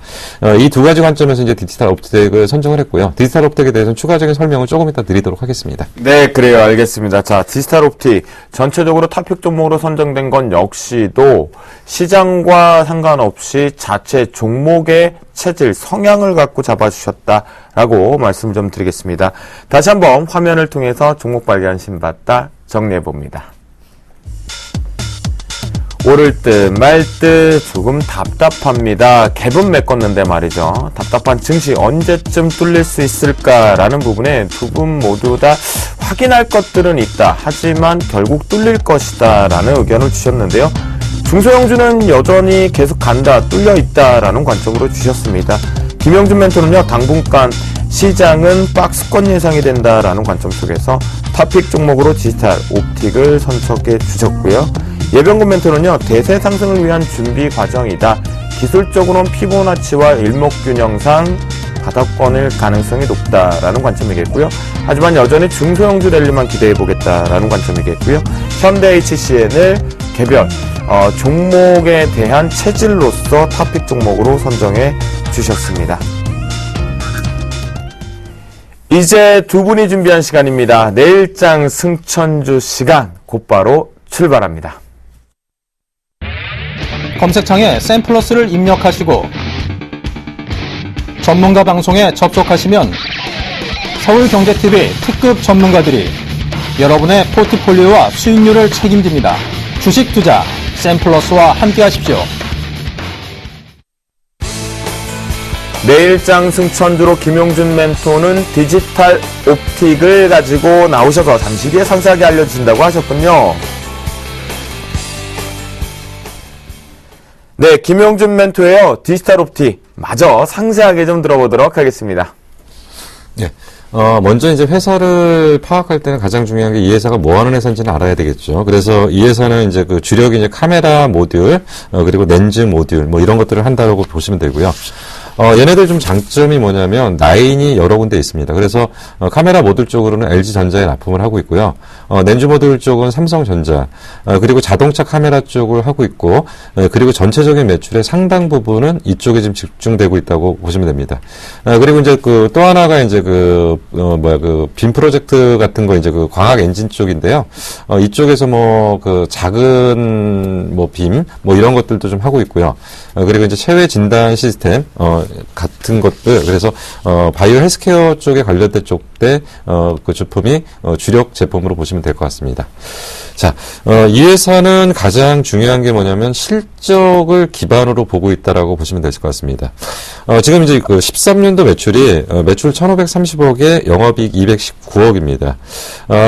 이 두 가지 관점에서 이제 디지털 옵틱을 선정을 했고요. 디지털 옵틱에 대해서는 추가적인 설명을 조금 이따 드리도록 하겠습니다. 네, 그래요. 알겠습니다. 자, 디지털 옵틱 전체적으로 탑픽 종목으로 선정된 건 역시도 시장과 상관없이 자체 종목의 체질, 성향을 갖고 잡아주셨다라고 말씀 좀 드리겠습니다. 다시 한번 화면을 통해서 종목 발견 신봤다 정리해봅니다. 오를 듯 말 듯 조금 답답합니다. 갭은 메꿨는데 말이죠. 답답한 증시 언제쯤 뚫릴 수 있을까라는 부분에 두 분 모두 다 확인할 것들은 있다. 하지만 결국 뚫릴 것이다 라는 의견을 주셨는데요. 중소형주는 여전히 계속 간다, 뚫려 있다라는 관점으로 주셨습니다. 김영준 멘토는요, 당분간 시장은 박스권 예상이 된다라는 관점 속에서 탑픽 종목으로 디지털, 옵틱을 선척해 주셨고요. 예병군 멘토는요, 대세 상승을 위한 준비 과정이다. 기술적으로는 피보나치와 일목균형상 바닥권일 가능성이 높다라는 관점이겠고요. 하지만 여전히 중소형주 랠리만 기대해보겠다라는 관점이겠고요. 현대 HCN을 개별 종목에 대한 체질로서 탑픽 종목으로 선정해 주셨습니다. 이제 두 분이 준비한 시간입니다. 내일장 승천주 시간 곧바로 출발합니다. 검색창에 샘플러스를 입력하시고 전문가 방송에 접속하시면 서울경제TV 특급 전문가들이 여러분의 포트폴리오와 수익률을 책임집니다. 주식 투자 샘플러스와 함께 하십시오. 내일장 승천주로 김용준 멘토는 디지털 옵틱을 가지고 나오셔서 잠시 뒤에 상세하게 알려주신다고 하셨군요. 네, 김용준 멘토예요. 디지털 옵틱 마저 상세하게 좀 들어보도록 하겠습니다. 예. 먼저 이제 회사를 파악할 때는 가장 중요한 게 이 회사가 뭐 하는 회사인지는 알아야 되겠죠. 그래서 이 회사는 이제 그 주력이 이제 카메라 모듈, 그리고 렌즈 모듈, 뭐 이런 것들을 한다라고 보시면 되고요. 얘네들 좀 장점이 뭐냐면 라인이 여러 군데 있습니다. 그래서 카메라 모듈 쪽으로는 LG전자에 납품을 하고 있고요. 렌즈 모듈 쪽은 삼성전자, 그리고 자동차 카메라 쪽을 하고 있고, 그리고 전체적인 매출의 상당 부분은 이쪽에 지금 집중되고 있다고 보시면 됩니다. 그리고 이제 그 또 하나가 이제 빔 프로젝트 같은 거 이제 그 광학 엔진 쪽인데요. 이쪽에서 뭐 그 작은 뭐 빔, 뭐 이런 것들도 좀 하고 있고요. 그리고 이제 체외 진단 시스템, 같은 것들, 그래서, 바이오 헬스케어 쪽에 관련된 쪽대, 그 제품이, 주력 제품으로 보시면 될 것 같습니다. 자, 이 회사는 가장 중요한 게 뭐냐면 실적을 기반으로 보고 있다라고 보시면 될 것 같습니다. 지금 이제 그 13년도 매출이, 매출 1,530억에 영업이익 219억입니다.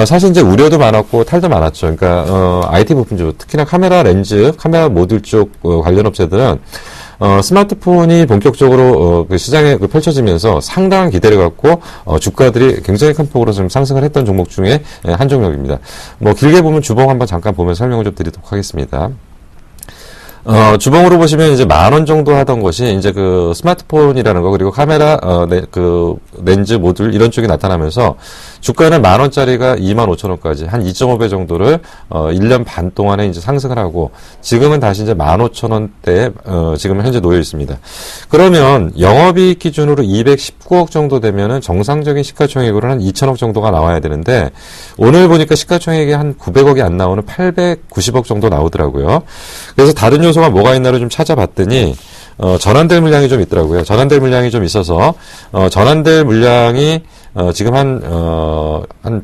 사실 이제 우려도 많았고 탈도 많았죠. 그러니까, IT 부품 쪽, 특히나 카메라 렌즈, 카메라 모듈 쪽 관련 업체들은 스마트폰이 본격적으로 그 시장에 펼쳐지면서 상당한 기대를 갖고 주가들이 굉장히 큰 폭으로 좀 상승을 했던 종목 중에 한 종목입니다. 뭐 길게 보면 주봉 한번 잠깐 보면 설명을 좀 드리도록 하겠습니다. 주봉으로 보시면 이제 10,000원 정도 하던 것이 이제 그 스마트폰이라는 거 그리고 카메라 그 렌즈 모듈 이런 쪽이 나타나면서 주가는 10,000원짜리가 25,000원까지 한 2.5배 정도를 1년 반 동안에 이제 상승을 하고 지금은 다시 이제 15,000원대에 지금 현재 놓여 있습니다. 그러면 영업이익 기준으로 219억 정도 되면은 정상적인 시가총액으로 한 2,000억 정도가 나와야 되는데 오늘 보니까 시가총액이 한 900억이 안 나오는 890억 정도 나오더라고요. 그래서 다른 요소가 뭐가 있나를 좀 찾아봤더니 전환될 물량이 좀 있더라고요. 전환될 물량이 좀 있어서 전환될 물량이 지금 한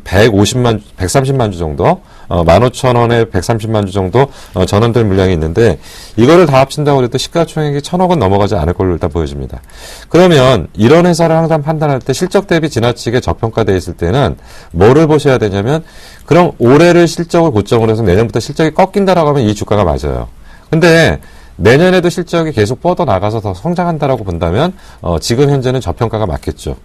130만 주 정도, 15,000원에 130만 주 정도, 전환될 물량이 있는데, 이거를 다 합친다고 해도 시가총액이 1,000억은 넘어가지 않을 걸로 일단 보여집니다. 그러면, 이런 회사를 항상 판단할 때 실적 대비 지나치게 저평가되어 있을 때는, 뭐를 보셔야 되냐면, 그럼 올해를 실적을 고점으로 해서 내년부터 실적이 꺾인다라고 하면 이 주가가 맞아요. 근데, 내년에도 실적이 계속 뻗어나가서 더 성장한다라고 본다면 지금 현재는 저평가가 맞겠죠.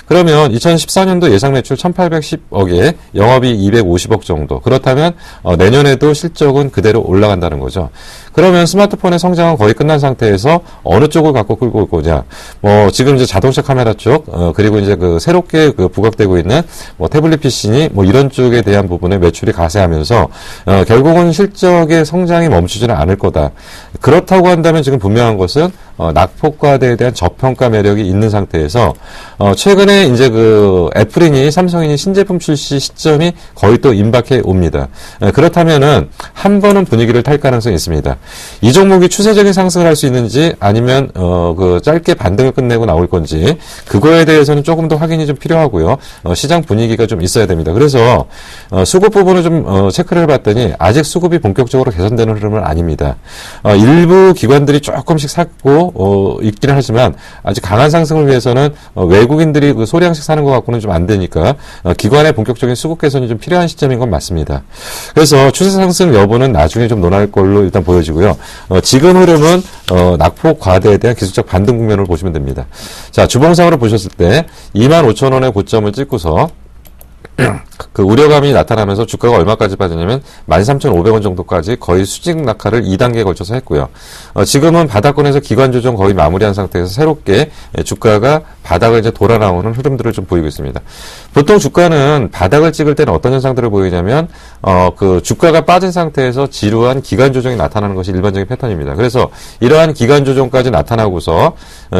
그러면 2014년도 예상 매출 1,810억에 영업이익 250억 정도. 그렇다면 내년에도 실적은 그대로 올라간다는 거죠. 그러면 스마트폰의 성장은 거의 끝난 상태에서 어느 쪽을 갖고 끌고 올 거냐. 뭐 지금 이제 자동차 카메라 쪽 그리고 이제 그 새롭게 그 부각되고 있는 뭐 태블릿 PC니 뭐 이런 쪽에 대한 부분에 매출이 가세하면서 결국은 실적의 성장이 멈추지는 않을 거다. 그렇다고 한다면 지금 분명한 것은 낙폭과대에 대한 저평가 매력이 있는 상태에서 최근에 이제 그 애플이니 삼성이니 신제품 출시 시점이 거의 또 임박해 옵니다. 그렇다면은 한 번은 분위기를 탈 가능성이 있습니다. 이 종목이 추세적인 상승을 할 수 있는지 아니면 그 짧게 반등을 끝내고 나올 건지 그거에 대해서는 조금 더 확인이 좀 필요하고요. 시장 분위기가 좀 있어야 됩니다. 그래서 수급 부분을 좀 체크를 해봤더니 아직 수급이 본격적으로 개선되는 흐름은 아닙니다. 일부 기관들이 조금씩 샀고 있기는 하지만 아직 강한 상승을 위해서는 외국인들이 그 소량씩 사는 것 갖고는 좀 안 되니까 기관의 본격적인 수급 개선이 좀 필요한 시점인 건 맞습니다. 그래서 추세 상승 여부는 나중에 좀 논할 걸로 일단 보여지고요. 지금 흐름은 낙폭 과대에 대한 기술적 반등 국면으로 보시면 됩니다. 자, 주봉상으로 보셨을 때 25,000원의 고점을 찍고서 그 우려감이 나타나면서 주가가 얼마까지 빠지냐면 13,500원 정도까지 거의 수직 낙하를 2단계에 걸쳐서 했고요. 지금은 바닥권에서 기관 조정 거의 마무리한 상태에서 새롭게 주가가 바닥을 이제 돌아 나오는 흐름들을 좀 보이고 있습니다. 보통 주가는 바닥을 찍을 때는 어떤 현상들을 보이냐면 그 주가가 빠진 상태에서 지루한 기관 조정이 나타나는 것이 일반적인 패턴입니다. 그래서 이러한 기관 조정까지 나타나고서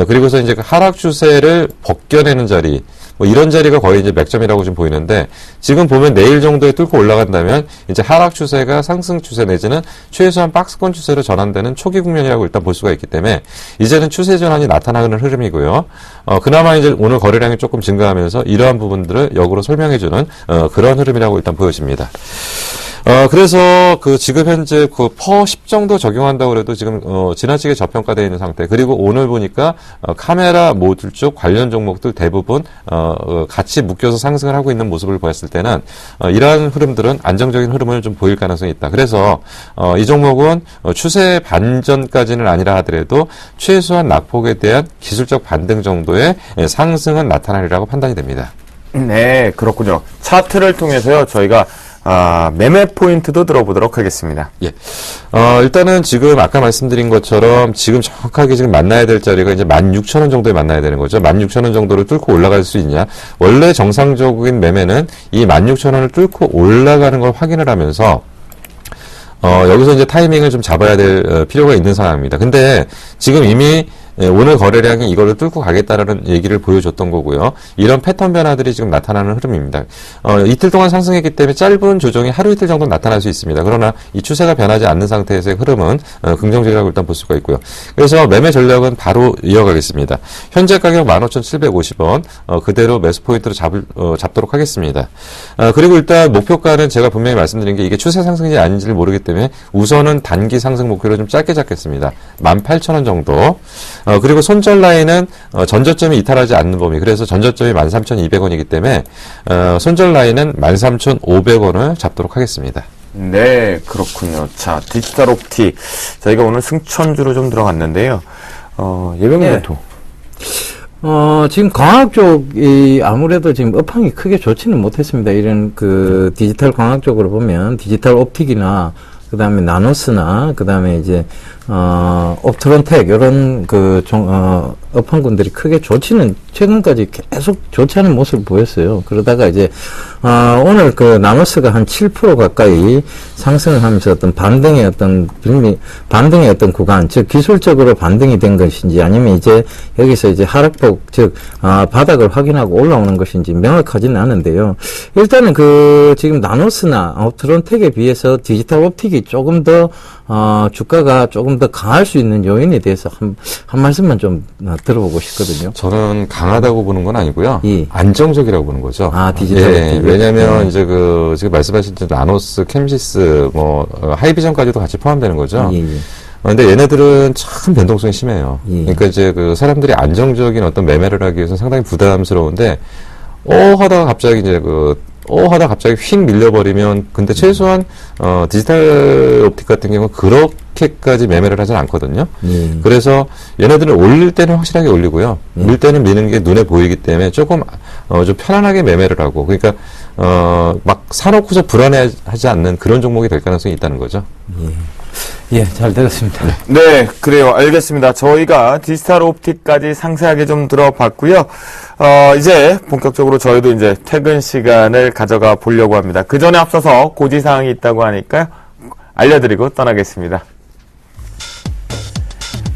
그리고서 이제 그 하락 추세를 벗겨내는 자리 뭐 이런 자리가 거의 이제 맥점이라고 좀 보이는데 지금 보면 내일 정도에 뚫고 올라간다면 이제 하락 추세가 상승 추세 내지는 최소한 박스권 추세로 전환되는 초기 국면이라고 일단 볼 수가 있기 때문에 이제는 추세 전환이 나타나는 흐름이고요. 그나마 이제 오늘 거래량이 조금 증가하면서 이러한 부분들을 역으로 설명해주는 그런 흐름이라고 일단 보여집니다. 그래서 그 지금 현재 그 퍼 10 정도 적용한다고 그래도 지금 지나치게 저평가되어 있는 상태. 그리고 오늘 보니까 카메라 모듈 쪽 관련 종목들 대부분 같이 묶여서 상승을 하고 있는 모습을 보았을 때는 이러한 흐름들은 안정적인 흐름을 좀 보일 가능성이 있다. 그래서 이 종목은 추세 반전까지는 아니라 하더라도 최소한 낙폭에 대한 기술적 반등 정도의 상승은 나타나리라고 판단이 됩니다. 네, 그렇군요. 차트를 통해서요, 저희가 매매 포인트도 들어보도록 하겠습니다. 예. 일단은 지금 아까 말씀드린 것처럼 지금 정확하게 지금 만나야 될 자리가 이제 16,000원 정도에 만나야 되는 거죠. 16,000원 정도를 뚫고 올라갈 수 있냐. 원래 정상적인 매매는 이 16,000원을 뚫고 올라가는 걸 확인을 하면서 여기서 이제 타이밍을 좀 잡아야 될 필요가 있는 상황입니다. 근데 지금 이미 오늘 거래량이 이거를 뚫고 가겠다라는 얘기를 보여줬던 거고요. 이런 패턴 변화들이 지금 나타나는 흐름입니다. 이틀 동안 상승했기 때문에 짧은 조정이 하루 이틀 정도 나타날 수 있습니다. 그러나 이 추세가 변하지 않는 상태에서의 흐름은 긍정적이라고 일단 볼 수가 있고요. 그래서 매매 전략은 바로 이어가겠습니다. 현재 가격 15,750원 그대로 매수 포인트로 잡도록 하겠습니다. 그리고 일단 목표가는 제가 분명히 말씀드린 게 이게 추세 상승인지 아닌지를 모르기 때문에 우선은 단기 상승 목표를 좀 짧게 잡겠습니다. 18,000원 정도. 그리고 손절 라인은 전저점이 이탈하지 않는 범위. 그래서 전저점이 13,200원이기 때문에 손절 라인은 13,500원을 잡도록 하겠습니다. 네, 그렇군요. 자, 디지털 옵틱. 저희가 오늘 승천주로 좀 들어갔는데요. 예병 네. 멘토. 지금 광학 쪽이 아무래도 지금 업황이 크게 좋지는 못했습니다. 이런 그 디지털 광학 쪽으로 보면 디지털 옵틱이나 그 다음에 나노스나 그 다음에 이제 옵트론텍 이런 그 업황군들이 크게 좋지는 최근까지 계속 좋지 않은 모습을 보였어요. 그러다가 이제 오늘 그 나노스가 한 7% 가까이 상승을 하면서 어떤 반등의 어떤 반등의 어떤 구간, 즉 기술적으로 반등이 된 것인지 아니면 이제 여기서 이제 하락폭, 즉 바닥을 확인하고 올라오는 것인지 명확하지는 않은데요. 일단은 그 지금 나노스나 옵트론텍에 비해서 디지털 옵틱이 조금 더 주가가 조금 더 강할 수 있는 요인에 대해서 한 말씀만 좀 들어보고 싶거든요. 저는 강하다고 보는 건 아니고요. 예. 안정적이라고 보는 거죠. 디지털 예, 옵틱. 왜냐면 이제 그 지금 말씀하신 나노스, 캠시스, 하이비전까지도 같이 포함되는 거죠. 예. 근데 얘네들은 참 변동성이 심해요. 예. 그러니까 이제 그 사람들이 안정적인 어떤 매매를 하기 위해서 상당히 부담스러운데, 하다가 갑자기 휙 밀려버리면, 근데 최소한, 디지털 옵틱 같은 경우는 그렇게까지 매매를 하진 않거든요. 예. 그래서 얘네들은 올릴 때는 확실하게 올리고요. 밀 때는 미는 게 눈에 보이기 때문에 조금, 좀 편안하게 매매를 하고, 그러니까, 막 사놓고서 불안해하지 않는 그런 종목이 될 가능성이 있다는 거죠. 예, 잘 들었습니다. 네, 그래요. 알겠습니다. 저희가 디지털 옵틱까지 상세하게 좀 들어봤고요. 이제 본격적으로 저희도 이제 퇴근 시간을 가져가 보려고 합니다. 그 전에 앞서서 고지사항이 있다고 하니까요. 알려드리고 떠나겠습니다.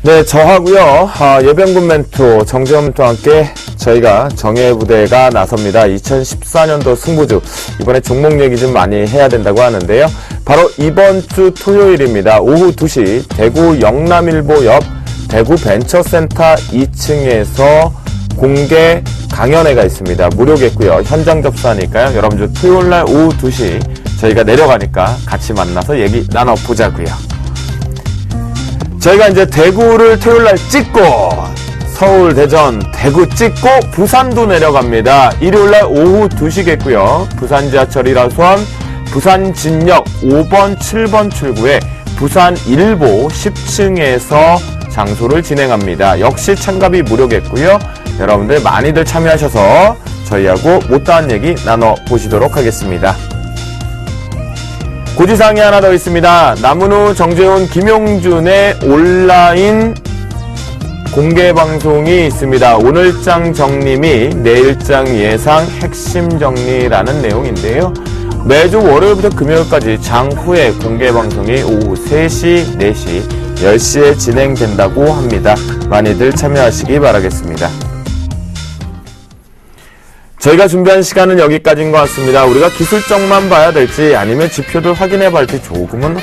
네, 저하고요. 예병군 멘토 정재훈 멘토와 함께 저희가 정예부대가 나섭니다. 2014년도 승부주. 이번에 종목 얘기 좀 많이 해야 된다고 하는데요. 바로 이번 주 토요일입니다. 오후 2시 대구 영남일보 옆 대구 벤처센터 2층에서 공개 강연회가 있습니다. 무료겠고요. 현장 접수하니까요. 여러분들 토요일날 오후 2시 저희가 내려가니까 같이 만나서 얘기 나눠보자고요. 저희가 이제 대구를 토요일날 찍고 서울, 대전, 대구 찍고 부산도 내려갑니다. 일요일날 오후 2시겠고요. 부산 지하철 1호선 부산진역 5번, 7번 출구에 부산일보 10층에서 장소를 진행합니다. 역시 참가비 무료겠고요. 여러분들 많이들 참여하셔서 저희하고 못다한 얘기 나눠보시도록 하겠습니다. 고지사항이 하나 더 있습니다. 남은우, 정재훈, 김용준의 온라인 공개방송이 있습니다. 오늘장 정리 및 내일장 예상 핵심 정리라는 내용인데요. 매주 월요일부터 금요일까지 장후에 공개방송이 오후 3시, 4시, 10시에 진행된다고 합니다. 많이들 참여하시기 바라겠습니다. 저희가 준비한 시간은 여기까지인 것 같습니다. 우리가 기술적만 봐야 될지 아니면 지표들 확인해 봐야 할지 조금은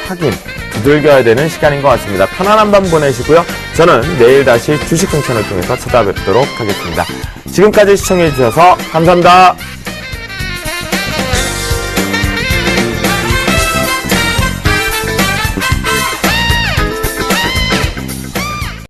두들겨야 되는 시간인 것 같습니다. 편안한 밤 보내시고요. 저는 내일 다시 주식 흥천을 통해서 찾아뵙도록 하겠습니다. 지금까지 시청해 주셔서 감사합니다.